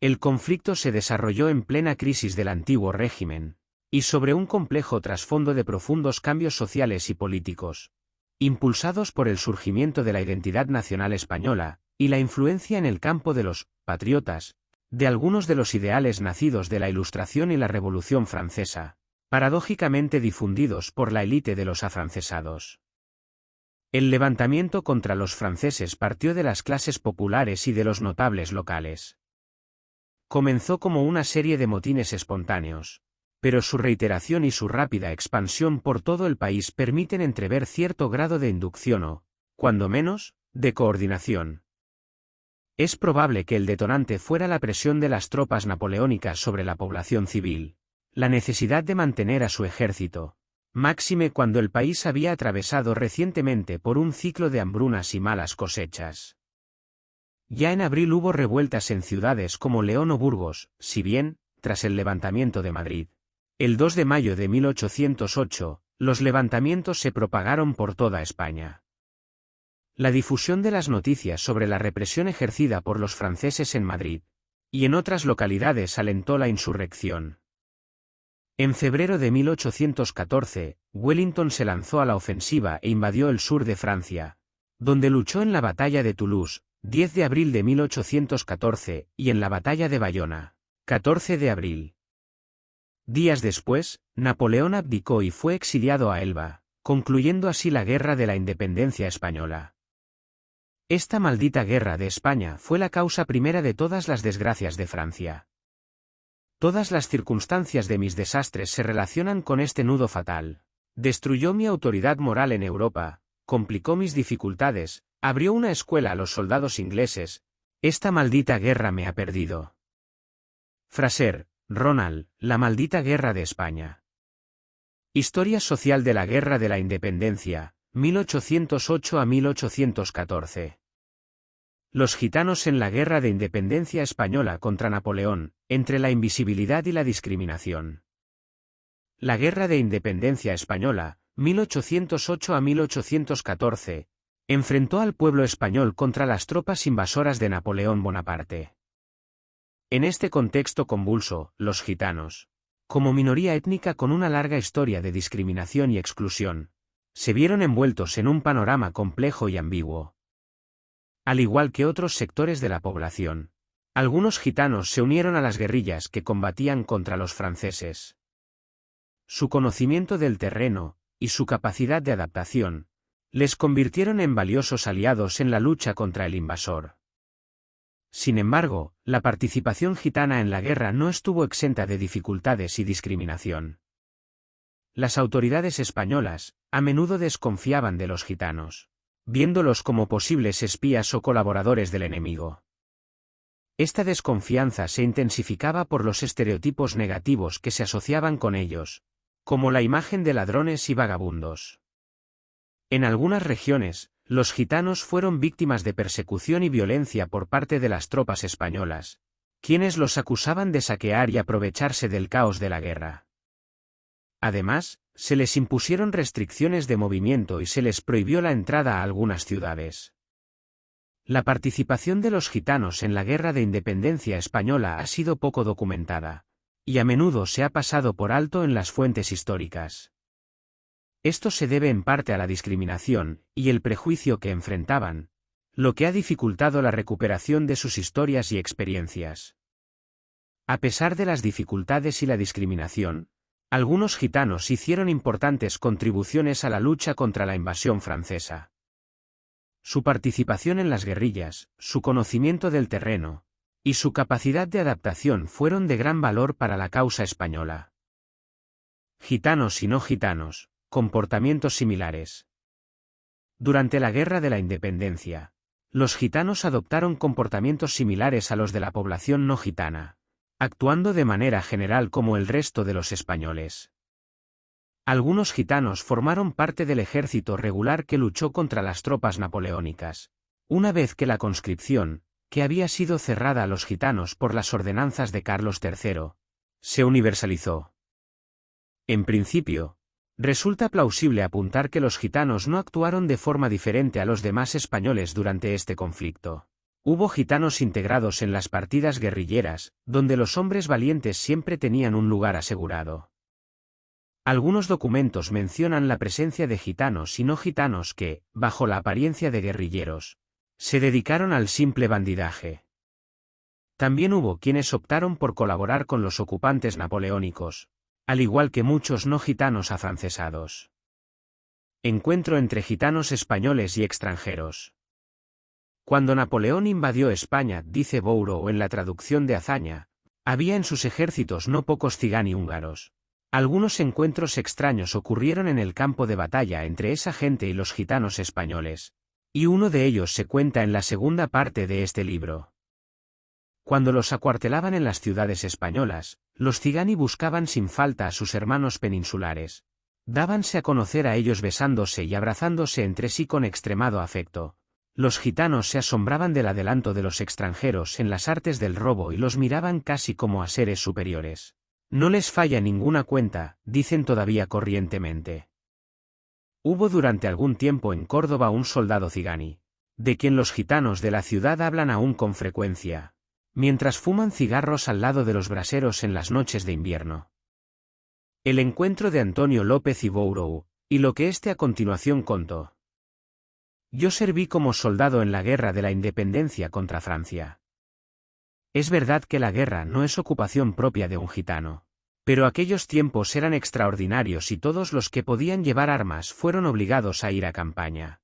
El conflicto se desarrolló en plena crisis del antiguo régimen, y sobre un complejo trasfondo de profundos cambios sociales y políticos, impulsados por el surgimiento de la identidad nacional española, y la influencia en el campo de los patriotas, de algunos de los ideales nacidos de la Ilustración y la Revolución Francesa, paradójicamente difundidos por la élite de los afrancesados. El levantamiento contra los franceses partió de las clases populares y de los notables locales. Comenzó como una serie de motines espontáneos, pero su reiteración y su rápida expansión por todo el país permiten entrever cierto grado de inducción o, cuando menos, de coordinación. Es probable que el detonante fuera la presión de las tropas napoleónicas sobre la población civil, la necesidad de mantener a su ejército, máxime cuando el país había atravesado recientemente por un ciclo de hambrunas y malas cosechas. Ya en abril hubo revueltas en ciudades como León o Burgos, si bien, tras el levantamiento de Madrid, el 2 de mayo de 1808, los levantamientos se propagaron por toda España. La difusión de las noticias sobre la represión ejercida por los franceses en Madrid y en otras localidades alentó la insurrección. En febrero de 1814, Wellington se lanzó a la ofensiva e invadió el sur de Francia, donde luchó en la batalla de Toulouse, 10 de abril de 1814, y en la batalla de Bayona, 14 de abril. Días después, Napoleón abdicó y fue exiliado a Elba, concluyendo así la Guerra de la Independencia Española. Esta maldita guerra de España fue la causa primera de todas las desgracias de Francia. Todas las circunstancias de mis desastres se relacionan con este nudo fatal. Destruyó mi autoridad moral en Europa, complicó mis dificultades, abrió una escuela a los soldados ingleses. Esta maldita guerra me ha perdido. Fraser, Ronald, La maldita guerra de España. Historia social de la Guerra de la Independencia, 1808 a 1814. Los gitanos en la Guerra de Independencia Española contra Napoleón, entre la invisibilidad y la discriminación. La Guerra de Independencia Española, 1808 a 1814, enfrentó al pueblo español contra las tropas invasoras de Napoleón Bonaparte. En este contexto convulso, los gitanos, como minoría étnica con una larga historia de discriminación y exclusión, se vieron envueltos en un panorama complejo y ambiguo. Al igual que otros sectores de la población, Algunos gitanos se unieron a las guerrillas que combatían contra los franceses. Su conocimiento del terreno, y su capacidad de adaptación, les convirtieron en valiosos aliados en la lucha contra el invasor. Sin embargo, la participación gitana en la guerra no estuvo exenta de dificultades y discriminación. Las autoridades españolas, a menudo desconfiaban de los gitanos, viéndolos como posibles espías o colaboradores del enemigo. Esta desconfianza se intensificaba por los estereotipos negativos que se asociaban con ellos, como la imagen de ladrones y vagabundos. En algunas regiones, los gitanos fueron víctimas de persecución y violencia por parte de las tropas españolas, quienes los acusaban de saquear y aprovecharse del caos de la guerra. Además, se les impusieron restricciones de movimiento y se les prohibió la entrada a algunas ciudades. La participación de los gitanos en la Guerra de Independencia española ha sido poco documentada, y a menudo se ha pasado por alto en las fuentes históricas. Esto se debe en parte a la discriminación y el prejuicio que enfrentaban, lo que ha dificultado la recuperación de sus historias y experiencias. A pesar de las dificultades y la discriminación, algunos gitanos hicieron importantes contribuciones a la lucha contra la invasión francesa. Su participación en las guerrillas, su conocimiento del terreno, y su capacidad de adaptación fueron de gran valor para la causa española. Gitanos y no gitanos, comportamientos similares. Durante la Guerra de la Independencia, los gitanos adoptaron comportamientos similares a los de la población no gitana, actuando de manera general como el resto de los españoles. Algunos gitanos formaron parte del ejército regular que luchó contra las tropas napoleónicas, una vez que la conscripción, que había sido cerrada a los gitanos por las ordenanzas de Carlos III, se universalizó. En principio, resulta plausible apuntar que los gitanos no actuaron de forma diferente a los demás españoles durante este conflicto. Hubo gitanos integrados en las partidas guerrilleras, donde los hombres valientes siempre tenían un lugar asegurado. Algunos documentos mencionan la presencia de gitanos y no gitanos que, bajo la apariencia de guerrilleros, se dedicaron al simple bandidaje. También hubo quienes optaron por colaborar con los ocupantes napoleónicos, al igual que muchos no gitanos afrancesados. Encuentro entre gitanos españoles y extranjeros. Cuando Napoleón invadió España, dice Bouro en la traducción de Azaña, había en sus ejércitos no pocos cigani húngaros. Algunos encuentros extraños ocurrieron en el campo de batalla entre esa gente y los gitanos españoles, y uno de ellos se cuenta en la segunda parte de este libro. Cuando los acuartelaban en las ciudades españolas, los cigani buscaban sin falta a sus hermanos peninsulares. Dábanse a conocer a ellos besándose y abrazándose entre sí con extremado afecto. Los gitanos se asombraban del adelanto de los extranjeros en las artes del robo y los miraban casi como a seres superiores. No les falla ninguna cuenta, dicen todavía corrientemente. Hubo durante algún tiempo en Córdoba un soldado cigani, de quien los gitanos de la ciudad hablan aún con frecuencia, mientras fuman cigarros al lado de los braseros en las noches de invierno. El encuentro de Antonio López y Bouro, y lo que éste a continuación contó. Yo serví como soldado en la Guerra de la Independencia contra Francia. Es verdad que la guerra no es ocupación propia de un gitano, pero aquellos tiempos eran extraordinarios y todos los que podían llevar armas fueron obligados a ir a campaña.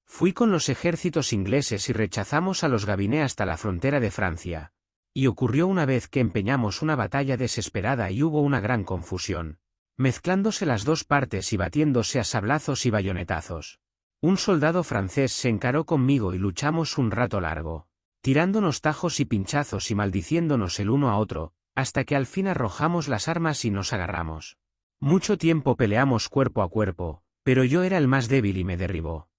Fui con los ejércitos ingleses y rechazamos a los Gabiné hasta la frontera de Francia, y ocurrió una vez que empeñamos una batalla desesperada y hubo una gran confusión, mezclándose las dos partes y batiéndose a sablazos y bayonetazos. Un soldado francés se encaró conmigo y luchamos un rato largo, tirándonos tajos y pinchazos y maldiciéndonos el uno a otro, hasta que al fin arrojamos las armas y nos agarramos. Mucho tiempo peleamos cuerpo a cuerpo, pero yo era el más débil y me derribó.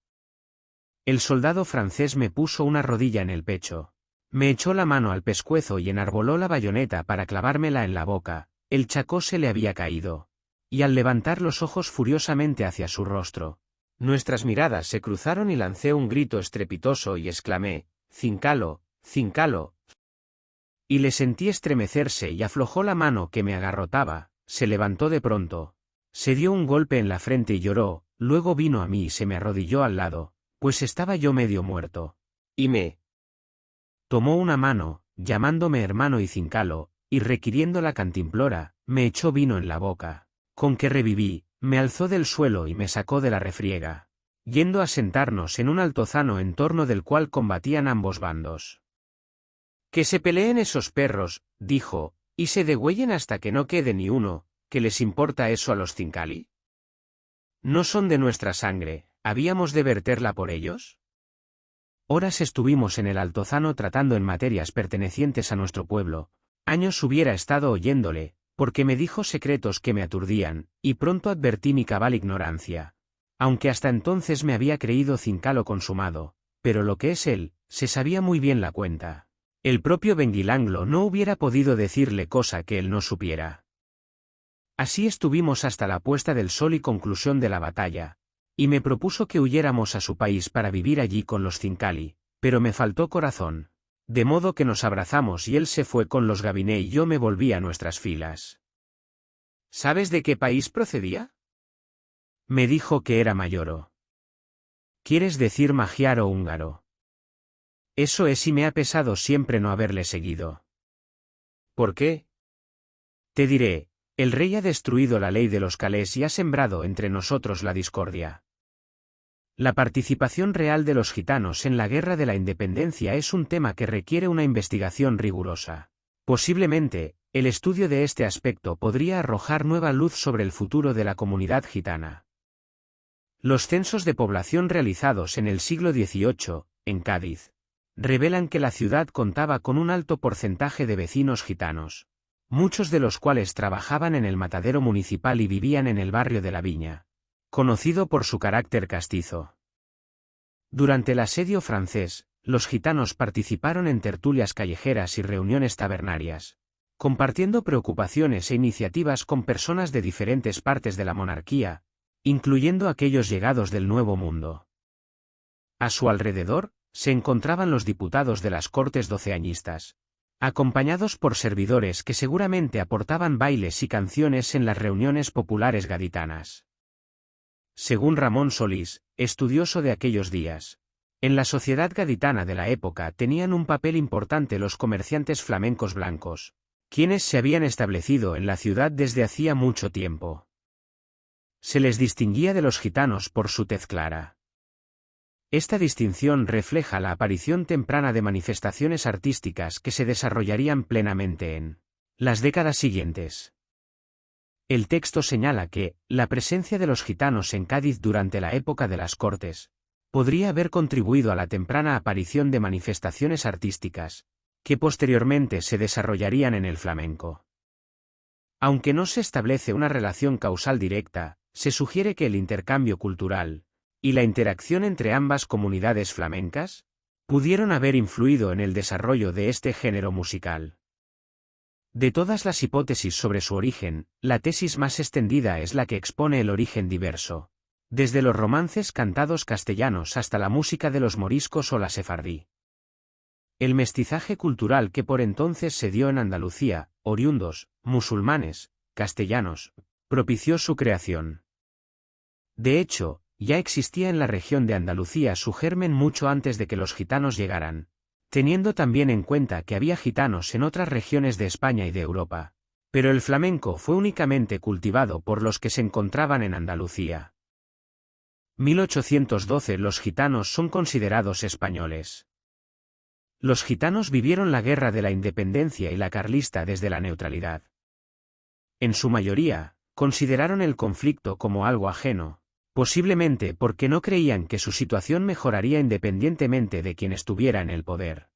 El soldado francés me puso una rodilla en el pecho, me echó la mano al pescuezo y enarboló la bayoneta para clavármela en la boca. El chacó se le había caído, y al levantar los ojos furiosamente hacia su rostro, nuestras miradas se cruzaron y lancé un grito estrepitoso y exclamé: «Cincalo, cincalo». Y le sentí estremecerse y aflojó la mano que me agarrotaba, se levantó de pronto, se dio un golpe en la frente y lloró, luego vino a mí y se me arrodilló al lado, pues estaba yo medio muerto, y me Tomó una mano, llamándome hermano y cincalo, y requiriendo la cantimplora, me echó vino en la boca. Con que reviví, me alzó del suelo y me sacó de la refriega, yendo a sentarnos en un altozano en torno del cual combatían ambos bandos. «Que se peleen esos perros», dijo, «y se degüellen hasta que no quede ni uno, ¿qué les importa eso a los cincali? ¿No son de nuestra sangre, habíamos de verterla por ellos?» Horas estuvimos en el altozano tratando en materias pertenecientes a nuestro pueblo. Años hubiera estado oyéndole, porque me dijo secretos que me aturdían, y pronto advertí mi cabal ignorancia. Aunque hasta entonces me había creído cincalo consumado, pero lo que es él, se sabía muy bien la cuenta. El propio Benguilanglo no hubiera podido decirle cosa que él no supiera. Así estuvimos hasta la puesta del sol y conclusión de la batalla, y me propuso que huyéramos a su país para vivir allí con los cincali, pero me faltó corazón. De modo que nos abrazamos y él se fue con los Gabiné y yo me volví a nuestras filas. ¿Sabes de qué país procedía? Me dijo que era mayoro. ¿Quieres decir magiar o húngaro? Eso es y me ha pesado siempre no haberle seguido. ¿Por qué? Te diré, el rey ha destruido la ley de los calés y ha sembrado entre nosotros la discordia. La participación real de los gitanos en la Guerra de la Independencia es un tema que requiere una investigación rigurosa. Posiblemente, el estudio de este aspecto podría arrojar nueva luz sobre el futuro de la comunidad gitana. Los censos de población realizados en el siglo XVIII, en Cádiz, revelan que la ciudad contaba con un alto porcentaje de vecinos gitanos, muchos de los cuales trabajaban en el matadero municipal y vivían en el barrio de la Viña, conocido por su carácter castizo. Durante el asedio francés, los gitanos participaron en tertulias callejeras y reuniones tabernarias, compartiendo preocupaciones e iniciativas con personas de diferentes partes de la monarquía, incluyendo aquellos llegados del Nuevo Mundo. A su alrededor, se encontraban los diputados de las Cortes doceañistas, acompañados por servidores que seguramente aportaban bailes y canciones en las reuniones populares gaditanas. Según Ramón Solís, estudioso de aquellos días, en la sociedad gaditana de la época tenían un papel importante los comerciantes flamencos blancos, quienes se habían establecido en la ciudad desde hacía mucho tiempo. Se les distinguía de los gitanos por su tez clara. Esta distinción refleja la aparición temprana de manifestaciones artísticas que se desarrollarían plenamente en las décadas siguientes. El texto señala que, la presencia de los gitanos en Cádiz durante la época de las Cortes, podría haber contribuido a la temprana aparición de manifestaciones artísticas, que posteriormente se desarrollarían en el flamenco. Aunque no se establece una relación causal directa, se sugiere que el intercambio cultural, y la interacción entre ambas comunidades flamencas, pudieron haber influido en el desarrollo de este género musical. De todas las hipótesis sobre su origen, la tesis más extendida es la que expone el origen diverso, desde los romances cantados castellanos hasta la música de los moriscos o la sefardí. El mestizaje cultural que por entonces se dio en Andalucía, oriundos, musulmanes, castellanos, propició su creación. De hecho, ya existía en la región de Andalucía su germen mucho antes de que los gitanos llegaran, teniendo también en cuenta que había gitanos en otras regiones de España y de Europa, pero el flamenco fue únicamente cultivado por los que se encontraban en Andalucía. 1812 Los gitanos son considerados españoles. Los gitanos vivieron la Guerra de la Independencia y la carlista desde la neutralidad. En su mayoría, consideraron el conflicto como algo ajeno, posiblemente porque no creían que su situación mejoraría independientemente de quien estuviera en el poder.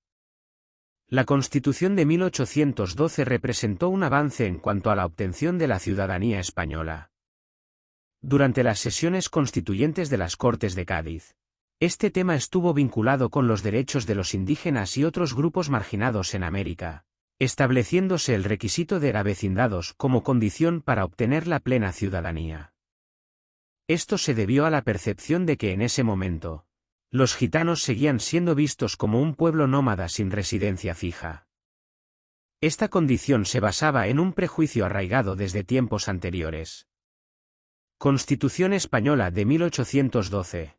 La Constitución de 1812 representó un avance en cuanto a la obtención de la ciudadanía española. Durante las sesiones constituyentes de las Cortes de Cádiz, este tema estuvo vinculado con los derechos de los indígenas y otros grupos marginados en América, estableciéndose el requisito de avecindados como condición para obtener la plena ciudadanía. Esto se debió a la percepción de que en ese momento, los gitanos seguían siendo vistos como un pueblo nómada sin residencia fija. Esta condición se basaba en un prejuicio arraigado desde tiempos anteriores. Constitución Española de 1812.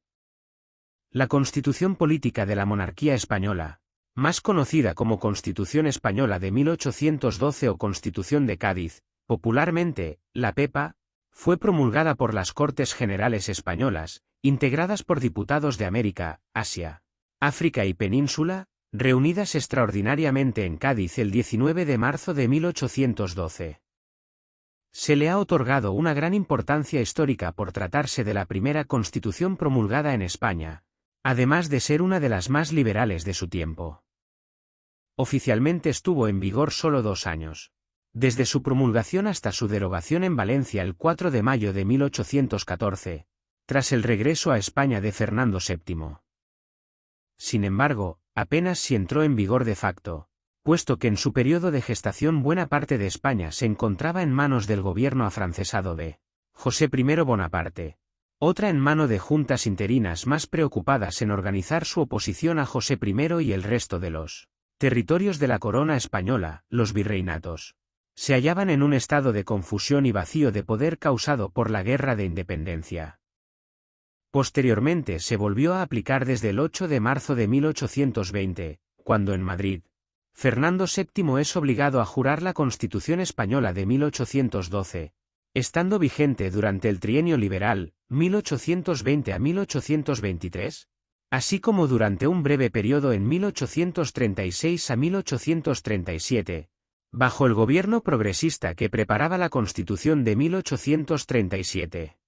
La Constitución Política de la Monarquía Española, más conocida como Constitución Española de 1812 o Constitución de Cádiz, popularmente, la Pepa, fue promulgada por las Cortes Generales Españolas, integradas por diputados de América, Asia, África y Península, reunidas extraordinariamente en Cádiz el 19 de marzo de 1812. Se le ha otorgado una gran importancia histórica por tratarse de la primera constitución promulgada en España, además de ser una de las más liberales de su tiempo. Oficialmente estuvo en vigor solo 2 años, desde su promulgación hasta su derogación en Valencia el 4 de mayo de 1814, tras el regreso a España de Fernando VII. Sin embargo, apenas si entró en vigor de facto, puesto que en su periodo de gestación buena parte de España se encontraba en manos del gobierno afrancesado de José I Bonaparte, otra en mano de juntas interinas más preocupadas en organizar su oposición a José I y el resto de los territorios de la corona española, los virreinatos, se hallaban en un estado de confusión y vacío de poder causado por la Guerra de Independencia. Posteriormente se volvió a aplicar desde el 8 de marzo de 1820, cuando en Madrid, Fernando VII es obligado a jurar la Constitución Española de 1812, estando vigente durante el trienio liberal, 1820 a 1823, así como durante un breve periodo en 1836 a 1837, bajo el gobierno progresista que preparaba la Constitución de 1837.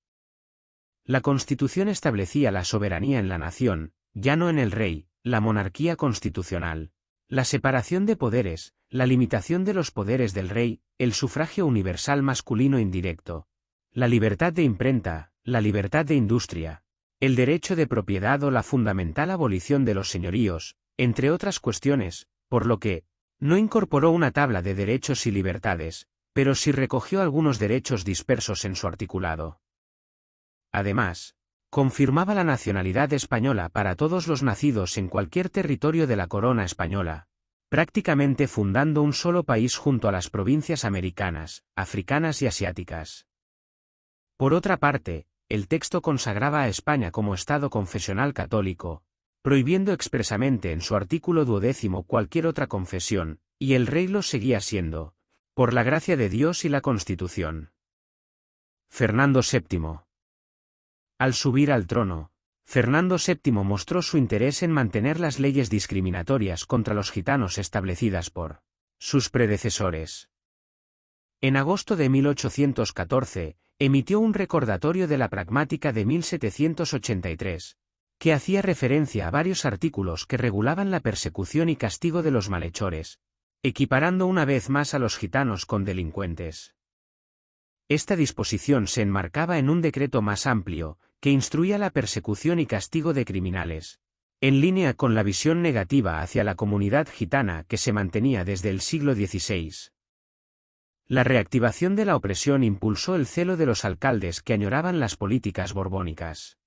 La Constitución establecía la soberanía en la nación, ya no en el rey, la monarquía constitucional, la separación de poderes, la limitación de los poderes del rey, el sufragio universal masculino indirecto, la libertad de imprenta, la libertad de industria, el derecho de propiedad o la fundamental abolición de los señoríos, entre otras cuestiones, por lo que no incorporó una tabla de derechos y libertades, pero sí recogió algunos derechos dispersos en su articulado. Además, confirmaba la nacionalidad española para todos los nacidos en cualquier territorio de la corona española, prácticamente fundando un solo país junto a las provincias americanas, africanas y asiáticas. Por otra parte, el texto consagraba a España como Estado confesional católico, prohibiendo expresamente en su artículo 12º cualquier otra confesión, y el rey lo seguía siendo, por la gracia de Dios y la Constitución. Fernando VII. Al subir al trono, Fernando VII mostró su interés en mantener las leyes discriminatorias contra los gitanos establecidas por sus predecesores. En agosto de 1814, emitió un recordatorio de la pragmática de 1783, que hacía referencia a varios artículos que regulaban la persecución y castigo de los malhechores, equiparando una vez más a los gitanos con delincuentes. Esta disposición se enmarcaba en un decreto más amplio, que instruía la persecución y castigo de criminales, en línea con la visión negativa hacia la comunidad gitana que se mantenía desde el siglo XVI. La reactivación de la opresión impulsó el celo de los alcaldes que añoraban las políticas borbónicas.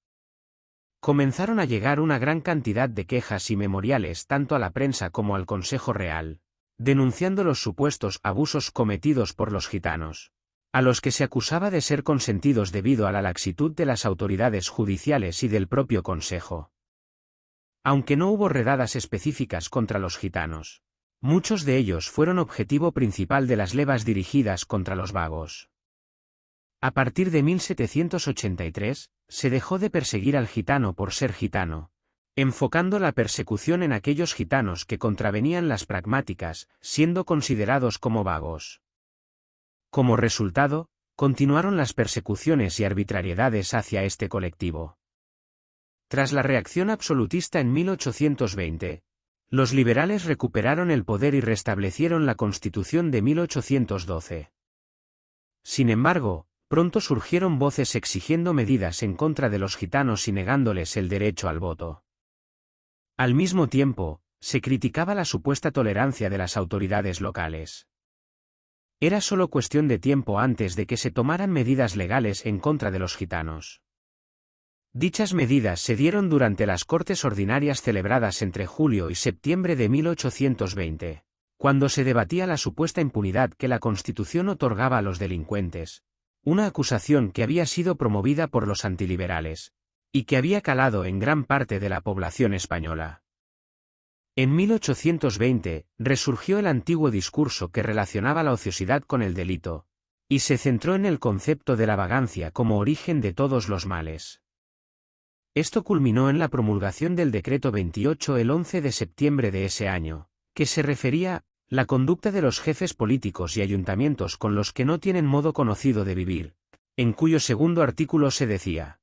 Comenzaron a llegar una gran cantidad de quejas y memoriales tanto a la prensa como al Consejo Real, denunciando los supuestos abusos cometidos por los gitanos, a los que se acusaba de ser consentidos debido a la laxitud de las autoridades judiciales y del propio Consejo. Aunque no hubo redadas específicas contra los gitanos, muchos de ellos fueron objetivo principal de las levas dirigidas contra los vagos. A partir de 1783, se dejó de perseguir al gitano por ser gitano, enfocando la persecución en aquellos gitanos que contravenían las pragmáticas, siendo considerados como vagos. Como resultado, continuaron las persecuciones y arbitrariedades hacia este colectivo. Tras la reacción absolutista en 1820, los liberales recuperaron el poder y restablecieron la Constitución de 1812. Sin embargo, pronto surgieron voces exigiendo medidas en contra de los gitanos y negándoles el derecho al voto. Al mismo tiempo, se criticaba la supuesta tolerancia de las autoridades locales. Era solo cuestión de tiempo antes de que se tomaran medidas legales en contra de los gitanos. Dichas medidas se dieron durante las Cortes Ordinarias celebradas entre julio y septiembre de 1820, cuando se debatía la supuesta impunidad que la Constitución otorgaba a los delincuentes, una acusación que había sido promovida por los antiliberales, y que había calado en gran parte de la población española. En 1820, resurgió el antiguo discurso que relacionaba la ociosidad con el delito, y se centró en el concepto de la vagancia como origen de todos los males. Esto culminó en la promulgación del Decreto 28 el 11 de septiembre de ese año, que se refería a la conducta de los jefes políticos y ayuntamientos con los que no tienen modo conocido de vivir, en cuyo segundo artículo se decía: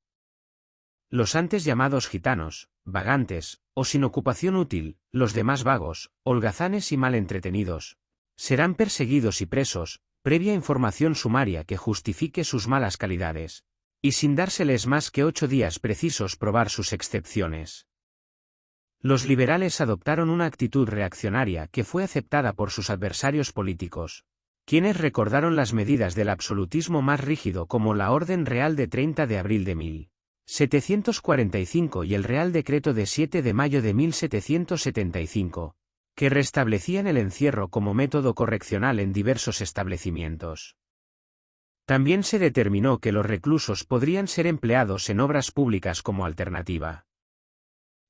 los antes llamados gitanos, vagantes, o sin ocupación útil, los demás vagos, holgazanes y mal entretenidos, serán perseguidos y presos, previa información sumaria que justifique sus malas calidades, y sin dárseles más que 8 días precisos probar sus excepciones. Los liberales adoptaron una actitud reaccionaria que fue aceptada por sus adversarios políticos, quienes recordaron las medidas del absolutismo más rígido como la Orden Real de 30 de abril de 1745 y el Real Decreto de 7 de mayo de 1775, que restablecían el encierro como método correccional en diversos establecimientos. También se determinó que los reclusos podrían ser empleados en obras públicas como alternativa.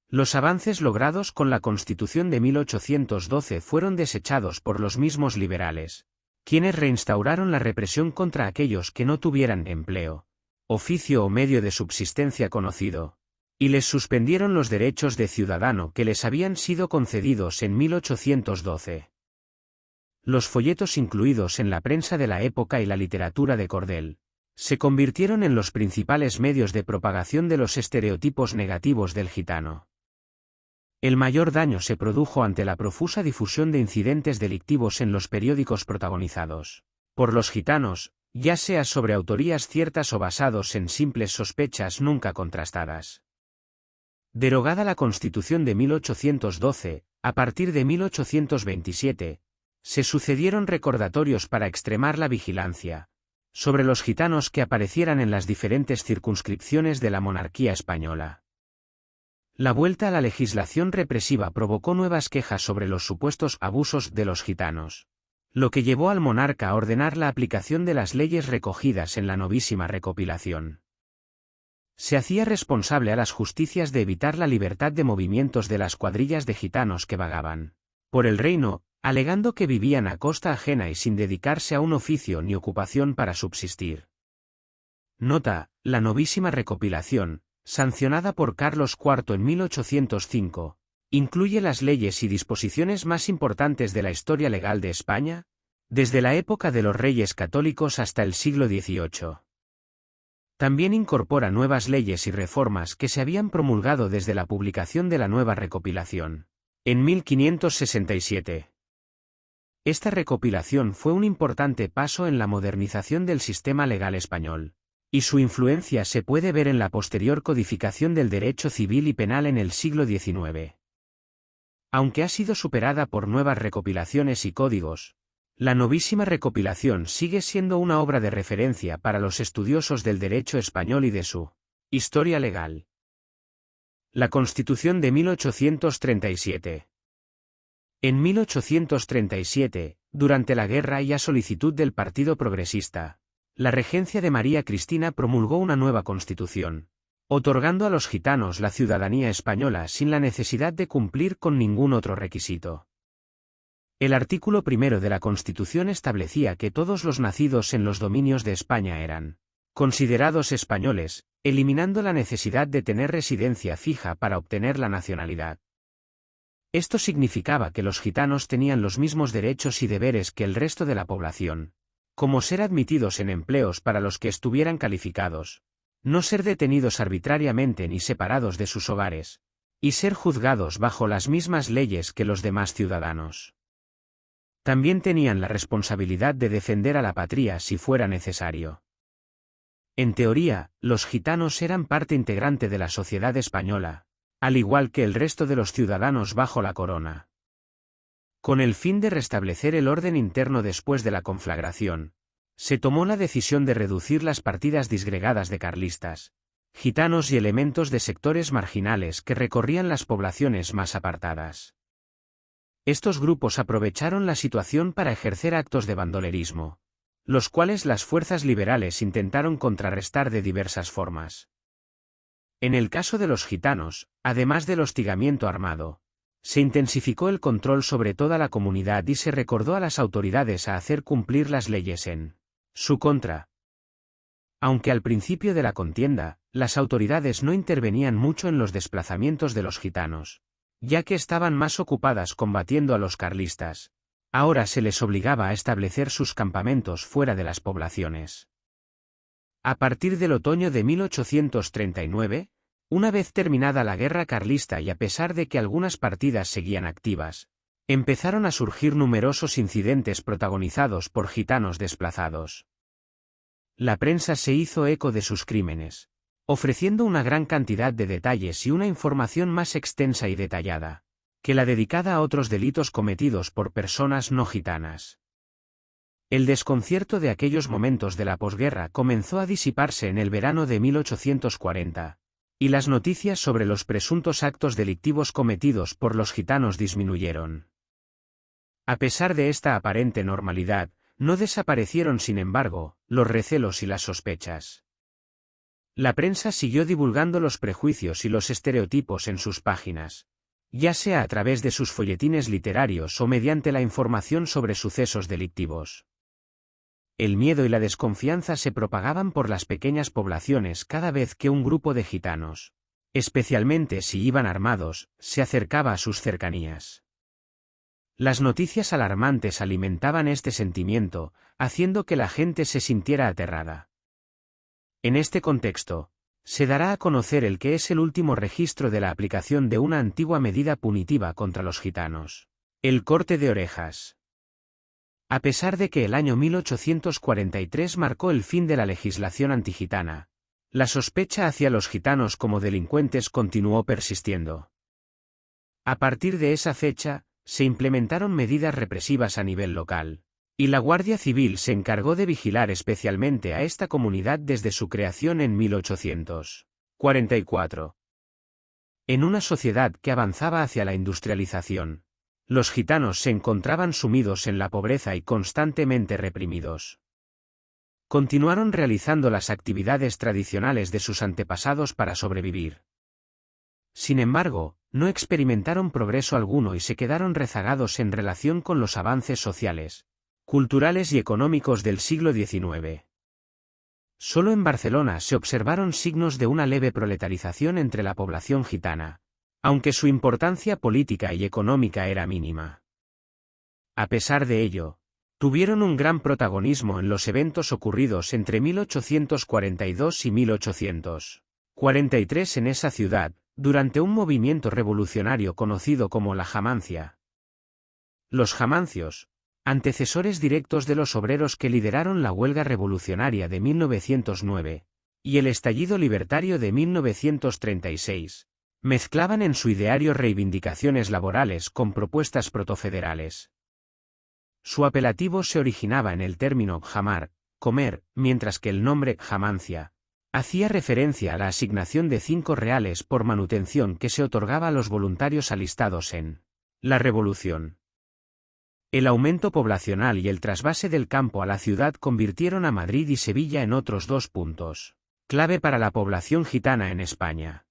Los avances logrados con la Constitución de 1812 fueron desechados por los mismos liberales, quienes reinstauraron la represión contra aquellos que no tuvieran empleo, oficio o medio de subsistencia conocido, y les suspendieron los derechos de ciudadano que les habían sido concedidos en 1812. Los folletos incluidos en la prensa de la época y la literatura de cordel se convirtieron en los principales medios de propagación de los estereotipos negativos del gitano. El mayor daño se produjo ante la profusa difusión de incidentes delictivos en los periódicos protagonizados por los gitanos, ya sea sobre autorías ciertas o basados en simples sospechas nunca contrastadas. Derogada la Constitución de 1812, a partir de 1827, se sucedieron recordatorios para extremar la vigilancia sobre los gitanos que aparecieran en las diferentes circunscripciones de la monarquía española. La vuelta a la legislación represiva provocó nuevas quejas sobre los supuestos abusos de los gitanos, lo que llevó al monarca a ordenar la aplicación de las leyes recogidas en la novísima recopilación. Se hacía responsable a las justicias de evitar la libertad de movimientos de las cuadrillas de gitanos que vagaban por el reino, alegando que vivían a costa ajena y sin dedicarse a un oficio ni ocupación para subsistir. Nota: la novísima recopilación, sancionada por Carlos IV en 1805, incluye las leyes y disposiciones más importantes de la historia legal de España, desde la época de los Reyes Católicos hasta el siglo XVIII. También incorpora nuevas leyes y reformas que se habían promulgado desde la publicación de la nueva recopilación, en 1567. Esta recopilación fue un importante paso en la modernización del sistema legal español, y su influencia se puede ver en la posterior codificación del derecho civil y penal en el siglo XIX. Aunque ha sido superada por nuevas recopilaciones y códigos, la novísima recopilación sigue siendo una obra de referencia para los estudiosos del derecho español y de su historia legal. La Constitución de 1837. En 1837, durante la guerra y a solicitud del Partido Progresista, la regencia de María Cristina promulgó una nueva Constitución, otorgando a los gitanos la ciudadanía española sin la necesidad de cumplir con ningún otro requisito. El artículo 1 de la Constitución establecía que todos los nacidos en los dominios de España eran considerados españoles, eliminando la necesidad de tener residencia fija para obtener la nacionalidad. Esto significaba que los gitanos tenían los mismos derechos y deberes que el resto de la población, como ser admitidos en empleos para los que estuvieran calificados, no ser detenidos arbitrariamente ni separados de sus hogares, y ser juzgados bajo las mismas leyes que los demás ciudadanos. También tenían la responsabilidad de defender a la patria si fuera necesario. En teoría, los gitanos eran parte integrante de la sociedad española, al igual que el resto de los ciudadanos bajo la corona. Con el fin de restablecer el orden interno después de la conflagración, se tomó la decisión de reducir las partidas disgregadas de carlistas, gitanos y elementos de sectores marginales que recorrían las poblaciones más apartadas. Estos grupos aprovecharon la situación para ejercer actos de bandolerismo, los cuales las fuerzas liberales intentaron contrarrestar de diversas formas. En el caso de los gitanos, además del hostigamiento armado, Se intensificó el control sobre toda la comunidad y se recordó a las autoridades a hacer cumplir las leyes en su contra. Aunque al principio de la contienda, las autoridades no intervenían mucho en los desplazamientos de los gitanos, ya que estaban más ocupadas combatiendo a los carlistas, ahora se les obligaba a establecer sus campamentos fuera de las poblaciones. A partir del otoño de 1839, una vez terminada la guerra carlista y a pesar de que algunas partidas seguían activas, empezaron a surgir numerosos incidentes protagonizados por gitanos desplazados. La prensa se hizo eco de sus crímenes, ofreciendo una gran cantidad de detalles y una información más extensa y detallada que la dedicada a otros delitos cometidos por personas no gitanas. El desconcierto de aquellos momentos de la posguerra comenzó a disiparse en el verano de 1840, y las noticias sobre los presuntos actos delictivos cometidos por los gitanos disminuyeron. A pesar de esta aparente normalidad, no desaparecieron sin embargo los recelos y las sospechas. La prensa siguió divulgando los prejuicios y los estereotipos en sus páginas, ya sea a través de sus folletines literarios o mediante la información sobre sucesos delictivos. El miedo y la desconfianza se propagaban por las pequeñas poblaciones cada vez que un grupo de gitanos, especialmente si iban armados, se acercaba a sus cercanías. Las noticias alarmantes alimentaban este sentimiento, haciendo que la gente se sintiera aterrada. En este contexto, se dará a conocer el que es el último registro de la aplicación de una antigua medida punitiva contra los gitanos: el corte de orejas. A pesar de que el año 1843 marcó el fin de la legislación antigitana, la sospecha hacia los gitanos como delincuentes continuó persistiendo. A partir de esa fecha, se implementaron medidas represivas a nivel local, y la Guardia Civil se encargó de vigilar especialmente a esta comunidad desde su creación en 1844. En una sociedad que avanzaba hacia la industrialización, los gitanos se encontraban sumidos en la pobreza y constantemente reprimidos. Continuaron realizando las actividades tradicionales de sus antepasados para sobrevivir. Sin embargo, no experimentaron progreso alguno y se quedaron rezagados en relación con los avances sociales, culturales y económicos del siglo XIX. Solo en Barcelona se observaron signos de una leve proletarización entre la población gitana, aunque su importancia política y económica era mínima. A pesar de ello, tuvieron un gran protagonismo en los eventos ocurridos entre 1842 y 1843 en esa ciudad, durante un movimiento revolucionario conocido como la Jamancia. Los jamancios, antecesores directos de los obreros que lideraron la huelga revolucionaria de 1909, y el estallido libertario de 1936, mezclaban en su ideario reivindicaciones laborales con propuestas protofederales. Su apelativo se originaba en el término jamar, comer, mientras que el nombre jamancia hacía referencia a la asignación de 5 reales por manutención que se otorgaba a los voluntarios alistados en la Revolución. El aumento poblacional y el trasvase del campo a la ciudad convirtieron a Madrid y Sevilla en otros 2 puntos clave para la población gitana en España.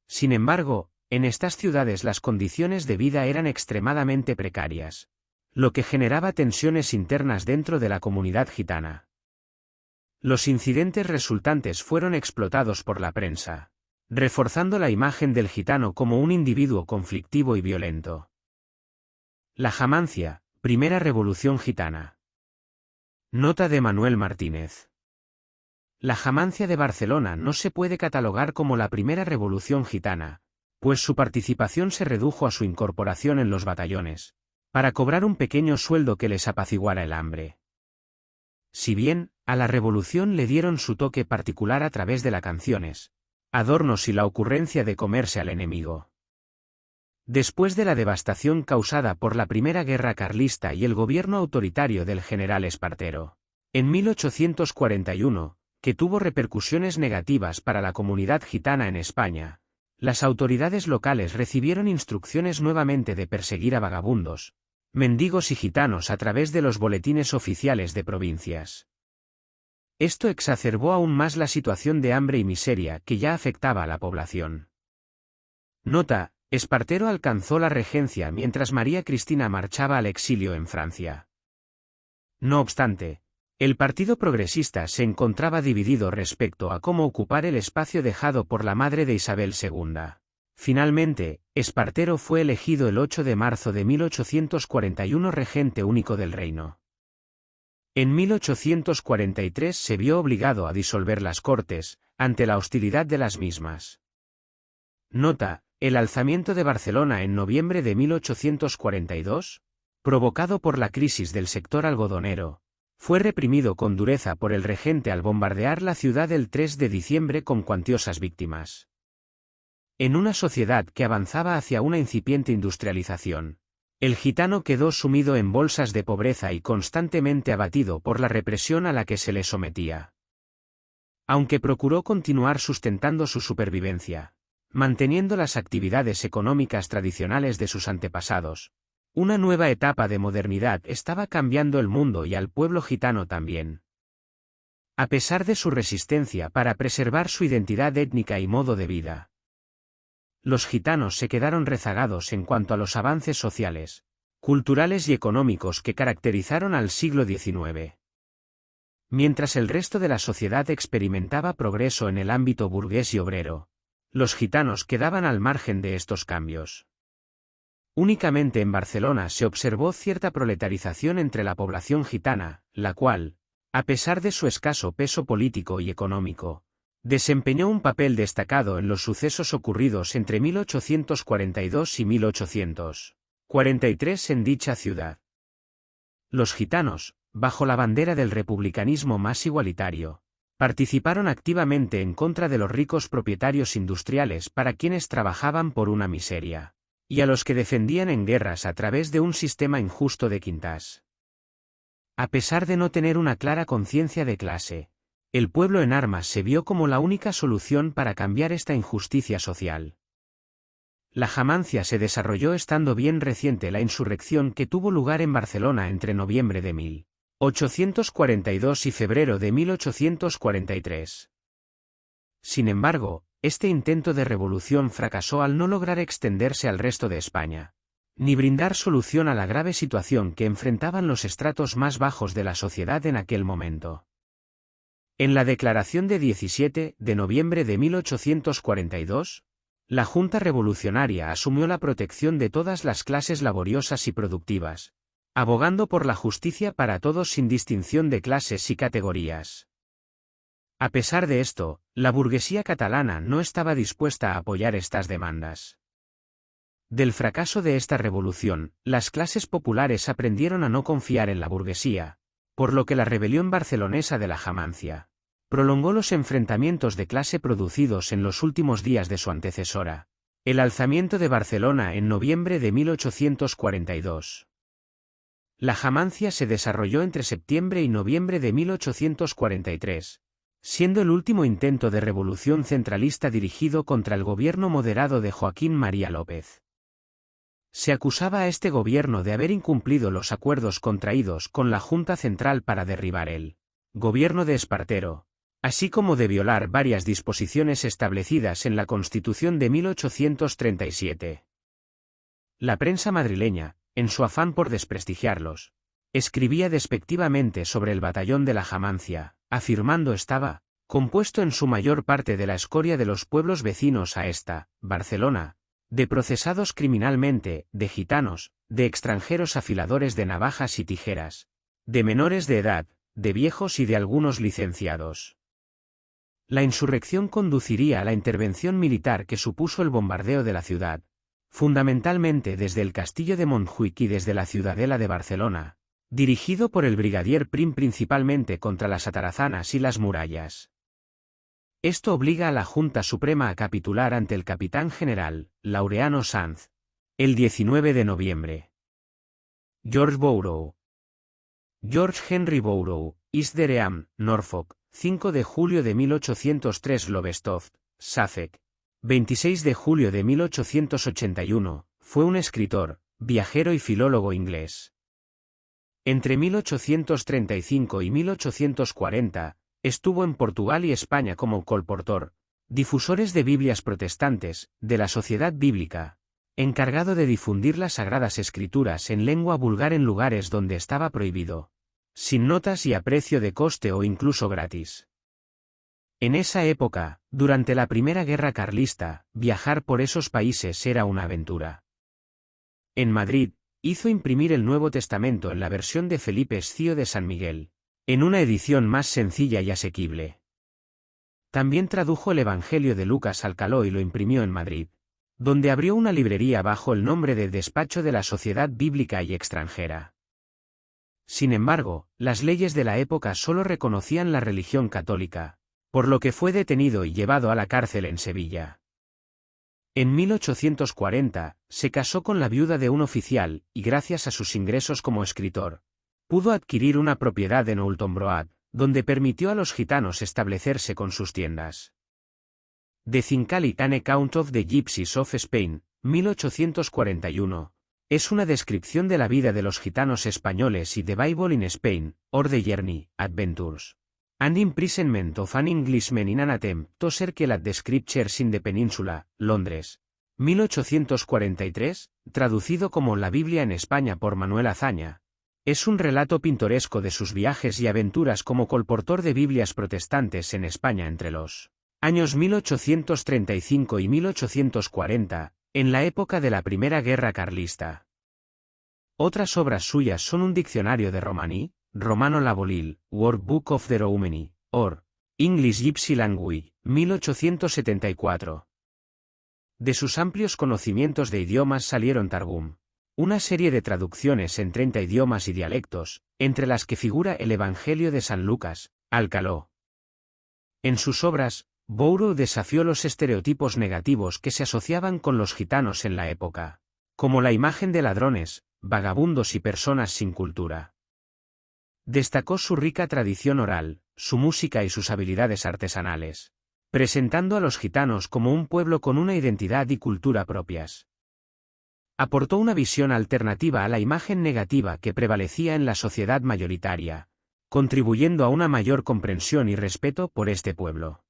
Sin embargo, en estas ciudades las condiciones de vida eran extremadamente precarias, lo que generaba tensiones internas dentro de la comunidad gitana. Los incidentes resultantes fueron explotados por la prensa, reforzando la imagen del gitano como un individuo conflictivo y violento. La Jamancia, primera revolución gitana. Nota de Manuel Martínez. La Jamancia de Barcelona no se puede catalogar como la primera revolución gitana, pues su participación se redujo a su incorporación en los batallones, para cobrar un pequeño sueldo que les apaciguara el hambre. Si bien, a la revolución le dieron su toque particular a través de las canciones, adornos y la ocurrencia de comerse al enemigo. Después de la devastación causada por la Primera Guerra Carlista y el gobierno autoritario del general Espartero, en 1841, que tuvo repercusiones negativas para la comunidad gitana en España, las autoridades locales recibieron instrucciones nuevamente de perseguir a vagabundos, mendigos y gitanos a través de los boletines oficiales de provincias. Esto exacerbó aún más la situación de hambre y miseria que ya afectaba a la población. Nota: Espartero alcanzó la regencia mientras María Cristina marchaba al exilio en Francia. No obstante, el Partido Progresista se encontraba dividido respecto a cómo ocupar el espacio dejado por la madre de Isabel II. Finalmente, Espartero fue elegido el 8 de marzo de 1841 regente único del reino. En 1843 se vio obligado a disolver las Cortes, ante la hostilidad de las mismas. Nota: el alzamiento de Barcelona en noviembre de 1842, provocado por la crisis del sector algodonero, fue reprimido con dureza por el regente al bombardear la ciudad el 3 de diciembre con cuantiosas víctimas. En una sociedad que avanzaba hacia una incipiente industrialización, el gitano quedó sumido en bolsas de pobreza y constantemente abatido por la represión a la que se le sometía. Aunque procuró continuar sustentando su supervivencia, manteniendo las actividades económicas tradicionales de sus antepasados, una nueva etapa de modernidad estaba cambiando el mundo y al pueblo gitano también. A pesar de su resistencia para preservar su identidad étnica y modo de vida, los gitanos se quedaron rezagados en cuanto a los avances sociales, culturales y económicos que caracterizaron al siglo XIX. Mientras el resto de la sociedad experimentaba progreso en el ámbito burgués y obrero, los gitanos quedaban al margen de estos cambios. Únicamente en Barcelona se observó cierta proletarización entre la población gitana, la cual, a pesar de su escaso peso político y económico, desempeñó un papel destacado en los sucesos ocurridos entre 1842 y 1843 en dicha ciudad. Los gitanos, bajo la bandera del republicanismo más igualitario, participaron activamente en contra de los ricos propietarios industriales para quienes trabajaban por una miseria, y a los que defendían en guerras a través de un sistema injusto de quintas. A pesar de no tener una clara conciencia de clase, el pueblo en armas se vio como la única solución para cambiar esta injusticia social. La jamancia se desarrolló estando bien reciente la insurrección que tuvo lugar en Barcelona entre noviembre de 1842 y febrero de 1843. Sin embargo, este intento de revolución fracasó al no lograr extenderse al resto de España, ni brindar solución a la grave situación que enfrentaban los estratos más bajos de la sociedad en aquel momento. En la declaración de 17 de noviembre de 1842, la Junta Revolucionaria asumió la protección de todas las clases laboriosas y productivas, abogando por la justicia para todos sin distinción de clases y categorías. A pesar de esto, la burguesía catalana no estaba dispuesta a apoyar estas demandas. Del fracaso de esta revolución, las clases populares aprendieron a no confiar en la burguesía, por lo que la rebelión barcelonesa de la Jamancia prolongó los enfrentamientos de clase producidos en los últimos días de su antecesora, el alzamiento de Barcelona en noviembre de 1842. La Jamancia se desarrolló entre septiembre y noviembre de 1843, siendo el último intento de revolución centralista dirigido contra el gobierno moderado de Joaquín María López. Se acusaba a este gobierno de haber incumplido los acuerdos contraídos con la Junta Central para derribar el gobierno de Espartero, así como de violar varias disposiciones establecidas en la Constitución de 1837. La prensa madrileña, en su afán por desprestigiarlos, escribía despectivamente sobre el batallón de la Jamancia, afirmando estaba compuesto en su mayor parte de la escoria de los pueblos vecinos a esta, Barcelona, de procesados criminalmente, de gitanos, de extranjeros afiladores de navajas y tijeras, de menores de edad, de viejos y de algunos licenciados. La insurrección conduciría a la intervención militar que supuso el bombardeo de la ciudad, fundamentalmente desde el castillo de Montjuic y desde la ciudadela de Barcelona, dirigido por el brigadier Prim principalmente contra las atarazanas y las murallas. Esto obliga a la Junta Suprema a capitular ante el capitán general, Laureano Sanz, el 19 de noviembre. George Borough. George Henry Borough, East Dereham, Norfolk, 5 de julio de 1803 Lowestoft, Suffolk, 26 de julio de 1881, fue un escritor, viajero y filólogo inglés. Entre 1835 y 1840, estuvo en Portugal y España como colportor, difusores de Biblias protestantes, de la Sociedad Bíblica, encargado de difundir las Sagradas Escrituras en lengua vulgar en lugares donde estaba prohibido, sin notas y a precio de coste o incluso gratis. En esa época, durante la Primera Guerra Carlista, viajar por esos países era una aventura. En Madrid, hizo imprimir el Nuevo Testamento en la versión de Felipe Escío de San Miguel, en una edición más sencilla y asequible. También tradujo el Evangelio de Lucas al caló y lo imprimió en Madrid, donde abrió una librería bajo el nombre de Despacho de la Sociedad Bíblica y Extranjera. Sin embargo, las leyes de la época solo reconocían la religión católica, por lo que fue detenido y llevado a la cárcel en Sevilla. En 1840, se casó con la viuda de un oficial, y gracias a sus ingresos como escritor, pudo adquirir una propiedad en Oulton Broad, donde permitió a los gitanos establecerse con sus tiendas. The Cincalic An Account of the Gypsies of Spain, 1841, es una descripción de la vida de los gitanos españoles y The Bible in Spain, or the Journey, Adventures, and Imprisonment of an Englishman in an Attempt to Circle the Scriptures in the Peninsula, Londres, 1843, traducido como La Biblia en España por Manuel Azaña. Es un relato pintoresco de sus viajes y aventuras como colportor de Biblias protestantes en España entre los años 1835 y 1840, en la época de la Primera Guerra Carlista. Otras obras suyas son un diccionario de romaní, Romano Labolil, Workbook of the Romany, or English Gypsy Language, 1874. De sus amplios conocimientos de idiomas salieron Targum, una serie de traducciones en 30 idiomas y dialectos, entre las que figura el Evangelio de San Lucas, al caló. En sus obras, Bouro desafió los estereotipos negativos que se asociaban con los gitanos en la época, como la imagen de ladrones, vagabundos y personas sin cultura. Destacó su rica tradición oral, su música y sus habilidades artesanales, presentando a los gitanos como un pueblo con una identidad y cultura propias. Aportó una visión alternativa a la imagen negativa que prevalecía en la sociedad mayoritaria, contribuyendo a una mayor comprensión y respeto por este pueblo.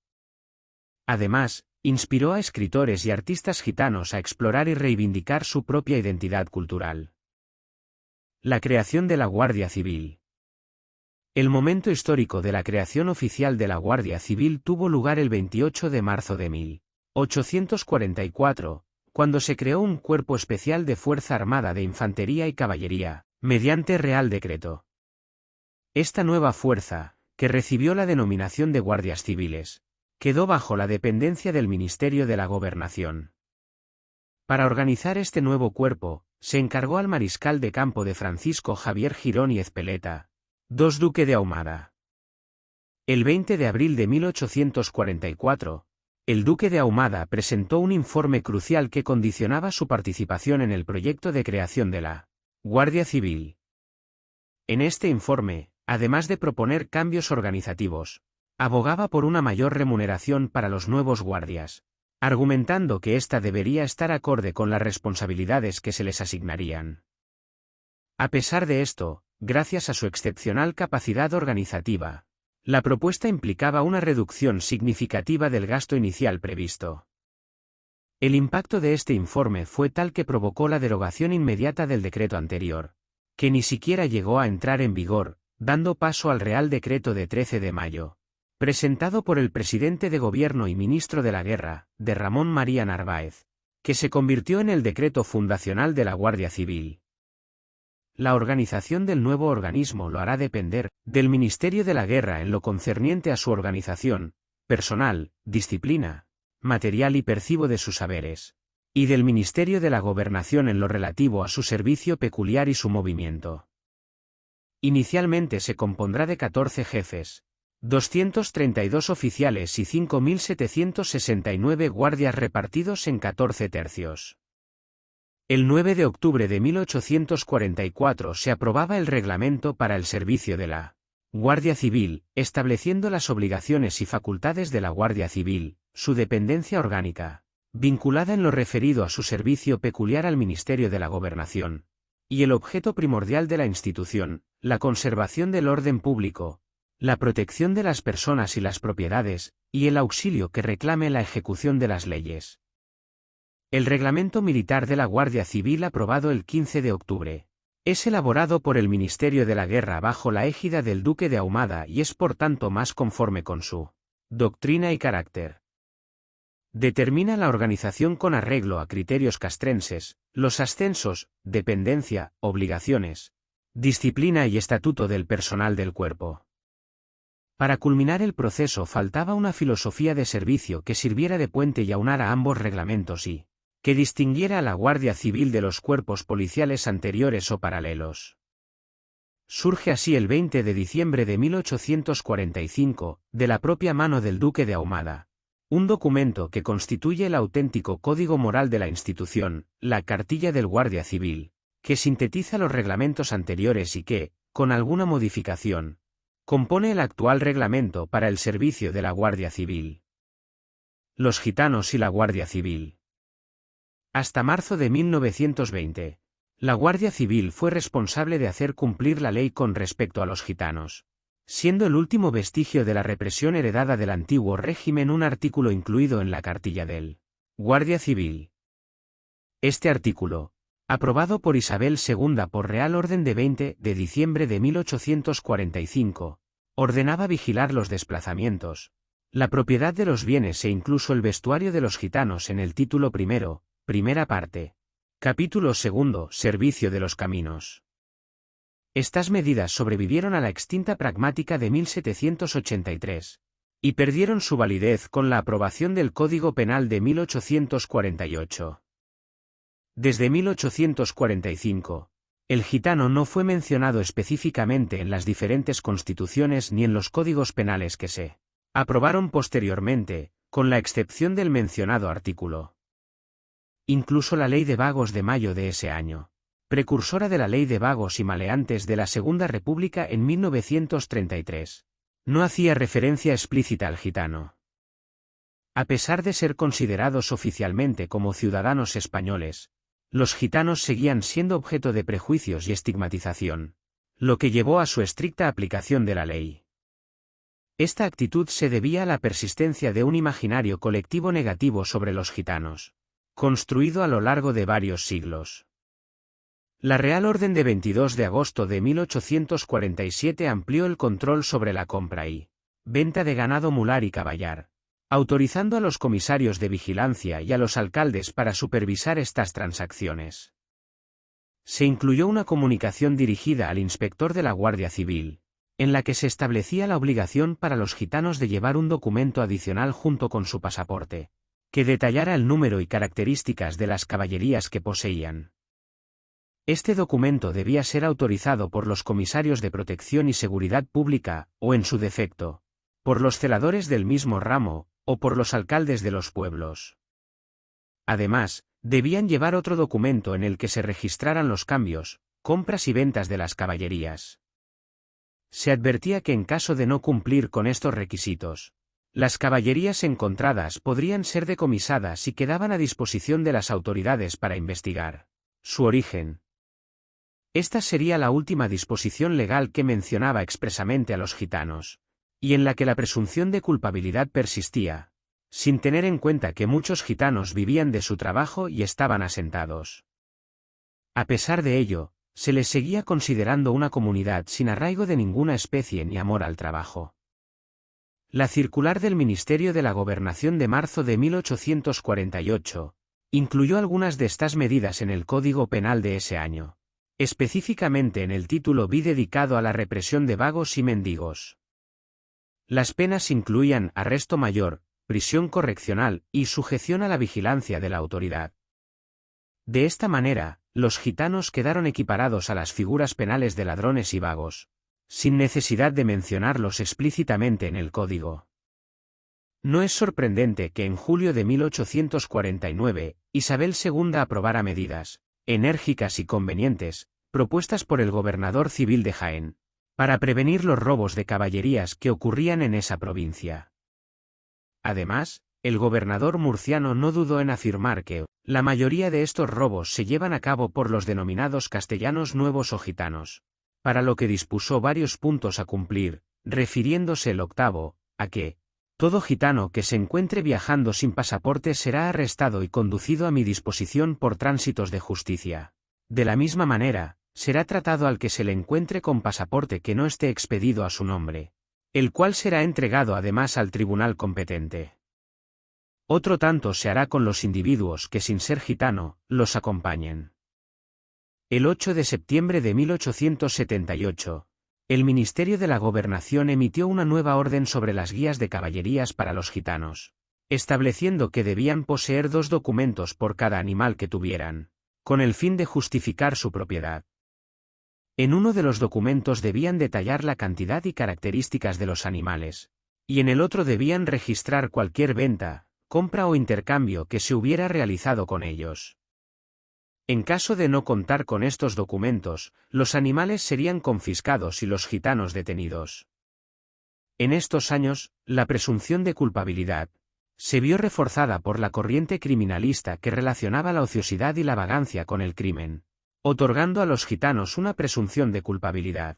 Además, inspiró a escritores y artistas gitanos a explorar y reivindicar su propia identidad cultural. La creación de la Guardia Civil. El momento histórico de la creación oficial de la Guardia Civil tuvo lugar el 28 de marzo de 1844, cuando se creó un cuerpo especial de Fuerza Armada de Infantería y Caballería, mediante Real Decreto. Esta nueva fuerza, que recibió la denominación de Guardias Civiles, quedó bajo la dependencia del Ministerio de la Gobernación. Para organizar este nuevo cuerpo, se encargó al mariscal de campo de Francisco Javier Girón y Ezpeleta, duque de Ahumada. El 20 de abril de 1844, el duque de Ahumada presentó un informe crucial que condicionaba su participación en el proyecto de creación de la Guardia Civil. En este informe, además de proponer cambios organizativos, abogaba por una mayor remuneración para los nuevos guardias, argumentando que ésta debería estar acorde con las responsabilidades que se les asignarían. A pesar de esto, gracias a su excepcional capacidad organizativa, la propuesta implicaba una reducción significativa del gasto inicial previsto. El impacto de este informe fue tal que provocó la derogación inmediata del decreto anterior, que ni siquiera llegó a entrar en vigor, dando paso al Real Decreto de 13 de mayo, presentado por el presidente de Gobierno y ministro de la Guerra, de Ramón María Narváez, que se convirtió en el decreto fundacional de la Guardia Civil. La organización del nuevo organismo lo hará depender del Ministerio de la Guerra en lo concerniente a su organización, personal, disciplina, material y percibo de sus saberes, y del Ministerio de la Gobernación en lo relativo a su servicio peculiar y su movimiento. Inicialmente se compondrá de 14 jefes, 232 oficiales y 5.769 guardias repartidos en 14 tercios. El 9 de octubre de 1844 se aprobaba el reglamento para el servicio de la Guardia Civil, estableciendo las obligaciones y facultades de la Guardia Civil, su dependencia orgánica, vinculada en lo referido a su servicio peculiar al Ministerio de la Gobernación, y el objeto primordial de la institución, la conservación del orden público, la protección de las personas y las propiedades, y el auxilio que reclame la ejecución de las leyes. El reglamento militar de la Guardia Civil aprobado el 15 de octubre. Es elaborado por el Ministerio de la Guerra bajo la égida del Duque de Ahumada y es por tanto más conforme con su doctrina y carácter. Determina la organización con arreglo a criterios castrenses, los ascensos, dependencia, obligaciones, disciplina y estatuto del personal del cuerpo. Para culminar el proceso faltaba una filosofía de servicio que sirviera de puente y aunara ambos reglamentos y que distinguiera a la Guardia Civil de los cuerpos policiales anteriores o paralelos. Surge así el 20 de diciembre de 1845, de la propia mano del Duque de Ahumada, un documento que constituye el auténtico código moral de la institución, la Cartilla del Guardia Civil, que sintetiza los reglamentos anteriores y que, con alguna modificación, compone el actual reglamento para el servicio de la Guardia Civil. Los gitanos y la Guardia Civil. Hasta marzo de 1920, la Guardia Civil fue responsable de hacer cumplir la ley con respecto a los gitanos, siendo el último vestigio de la represión heredada del antiguo régimen un artículo incluido en la cartilla del Guardia Civil. Este artículo, aprobado por Isabel II por Real Orden de 20 de diciembre de 1845, ordenaba vigilar los desplazamientos, la propiedad de los bienes e incluso el vestuario de los gitanos en el título primero, primera parte. Capítulo segundo, Servicio de los caminos. Estas medidas sobrevivieron a la extinta pragmática de 1783, y perdieron su validez con la aprobación del Código Penal de 1848. Desde 1845, el gitano no fue mencionado específicamente en las diferentes constituciones ni en los códigos penales que se aprobaron posteriormente, con la excepción del mencionado artículo. Incluso la Ley de Vagos de mayo de ese año, precursora de la Ley de Vagos y Maleantes de la Segunda República en 1933, no hacía referencia explícita al gitano. A pesar de ser considerados oficialmente como ciudadanos españoles, los gitanos seguían siendo objeto de prejuicios y estigmatización, lo que llevó a su estricta aplicación de la ley. Esta actitud se debía a la persistencia de un imaginario colectivo negativo sobre los gitanos, construido a lo largo de varios siglos. La Real Orden de 22 de agosto de 1847 amplió el control sobre la compra y venta de ganado mular y caballar, autorizando a los comisarios de vigilancia y a los alcaldes para supervisar estas transacciones. Se incluyó una comunicación dirigida al inspector de la Guardia Civil, en la que se establecía la obligación para los gitanos de llevar un documento adicional junto con su pasaporte, que detallara el número y características de las caballerías que poseían. Este documento debía ser autorizado por los comisarios de Protección y Seguridad Pública, o en su defecto, por los celadores del mismo ramo, o por los alcaldes de los pueblos. Además, debían llevar otro documento en el que se registraran los cambios, compras y ventas de las caballerías. Se advertía que en caso de no cumplir con estos requisitos, las caballerías encontradas podrían ser decomisadas y quedaban a disposición de las autoridades para investigar su origen. Esta sería la última disposición legal que mencionaba expresamente a los gitanos, y en la que la presunción de culpabilidad persistía, sin tener en cuenta que muchos gitanos vivían de su trabajo y estaban asentados. A pesar de ello, se les seguía considerando una comunidad sin arraigo de ninguna especie ni amor al trabajo. La circular del Ministerio de la Gobernación de marzo de 1848 incluyó algunas de estas medidas en el Código Penal de ese año, específicamente en el título B dedicado a la represión de vagos y mendigos. Las penas incluían arresto mayor, prisión correccional y sujeción a la vigilancia de la autoridad. De esta manera, los gitanos quedaron equiparados a las figuras penales de ladrones y vagos, sin necesidad de mencionarlos explícitamente en el código. No es sorprendente que en julio de 1849, Isabel II aprobara medidas, enérgicas y convenientes, propuestas por el gobernador civil de Jaén, para prevenir los robos de caballerías que ocurrían en esa provincia. Además, el gobernador murciano no dudó en afirmar que la mayoría de estos robos se llevan a cabo por los denominados castellanos nuevos o gitanos, para lo que dispuso varios puntos a cumplir, refiriéndose el octavo, a que Todo gitano que se encuentre viajando sin pasaporte será arrestado y conducido a mi disposición por tránsitos de justicia. De la misma manera, será tratado al que se le encuentre con pasaporte que no esté expedido a su nombre, el cual será entregado además al tribunal competente. Otro tanto se hará con los individuos que sin ser gitano, los acompañen. El 8 de septiembre de 1878, el Ministerio de la Gobernación emitió una nueva orden sobre las guías de caballerías para los gitanos, estableciendo que debían poseer 2 documentos por cada animal que tuvieran, con el fin de justificar su propiedad. En uno de los documentos debían detallar la cantidad y características de los animales, y en el otro debían registrar cualquier venta, compra o intercambio que se hubiera realizado con ellos. En caso de no contar con estos documentos, los animales serían confiscados y los gitanos detenidos. En estos años, la presunción de culpabilidad se vio reforzada por la corriente criminalista que relacionaba la ociosidad y la vagancia con el crimen, otorgando a los gitanos una presunción de culpabilidad.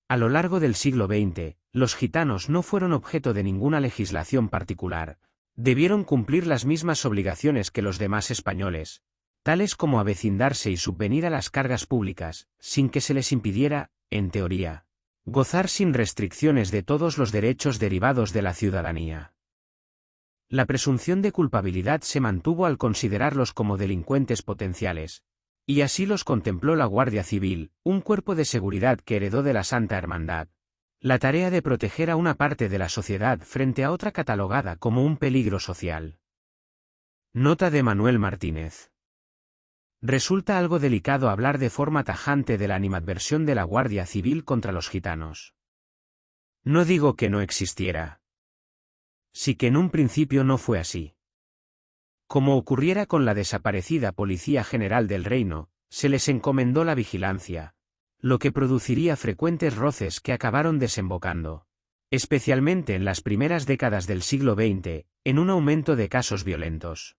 A lo largo del siglo XX, los gitanos no fueron objeto de ninguna legislación particular, debieron cumplir las mismas obligaciones que los demás españoles, tales como avecindarse y subvenir a las cargas públicas, sin que se les impidiera, en teoría, gozar sin restricciones de todos los derechos derivados de la ciudadanía. La presunción de culpabilidad se mantuvo al considerarlos como delincuentes potenciales, y así los contempló la Guardia Civil, un cuerpo de seguridad que heredó de la Santa Hermandad, la tarea de proteger a una parte de la sociedad frente a otra catalogada como un peligro social. Nota de Manuel Martínez. Resulta algo delicado hablar de forma tajante de la animadversión de la Guardia Civil contra los gitanos. No digo que no existiera. Sí que en un principio no fue así. Como ocurriera con la desaparecida Policía General del Reino, se les encomendó la vigilancia, lo que produciría frecuentes roces que acabaron desembocando, especialmente en las primeras décadas del siglo XX, en un aumento de casos violentos.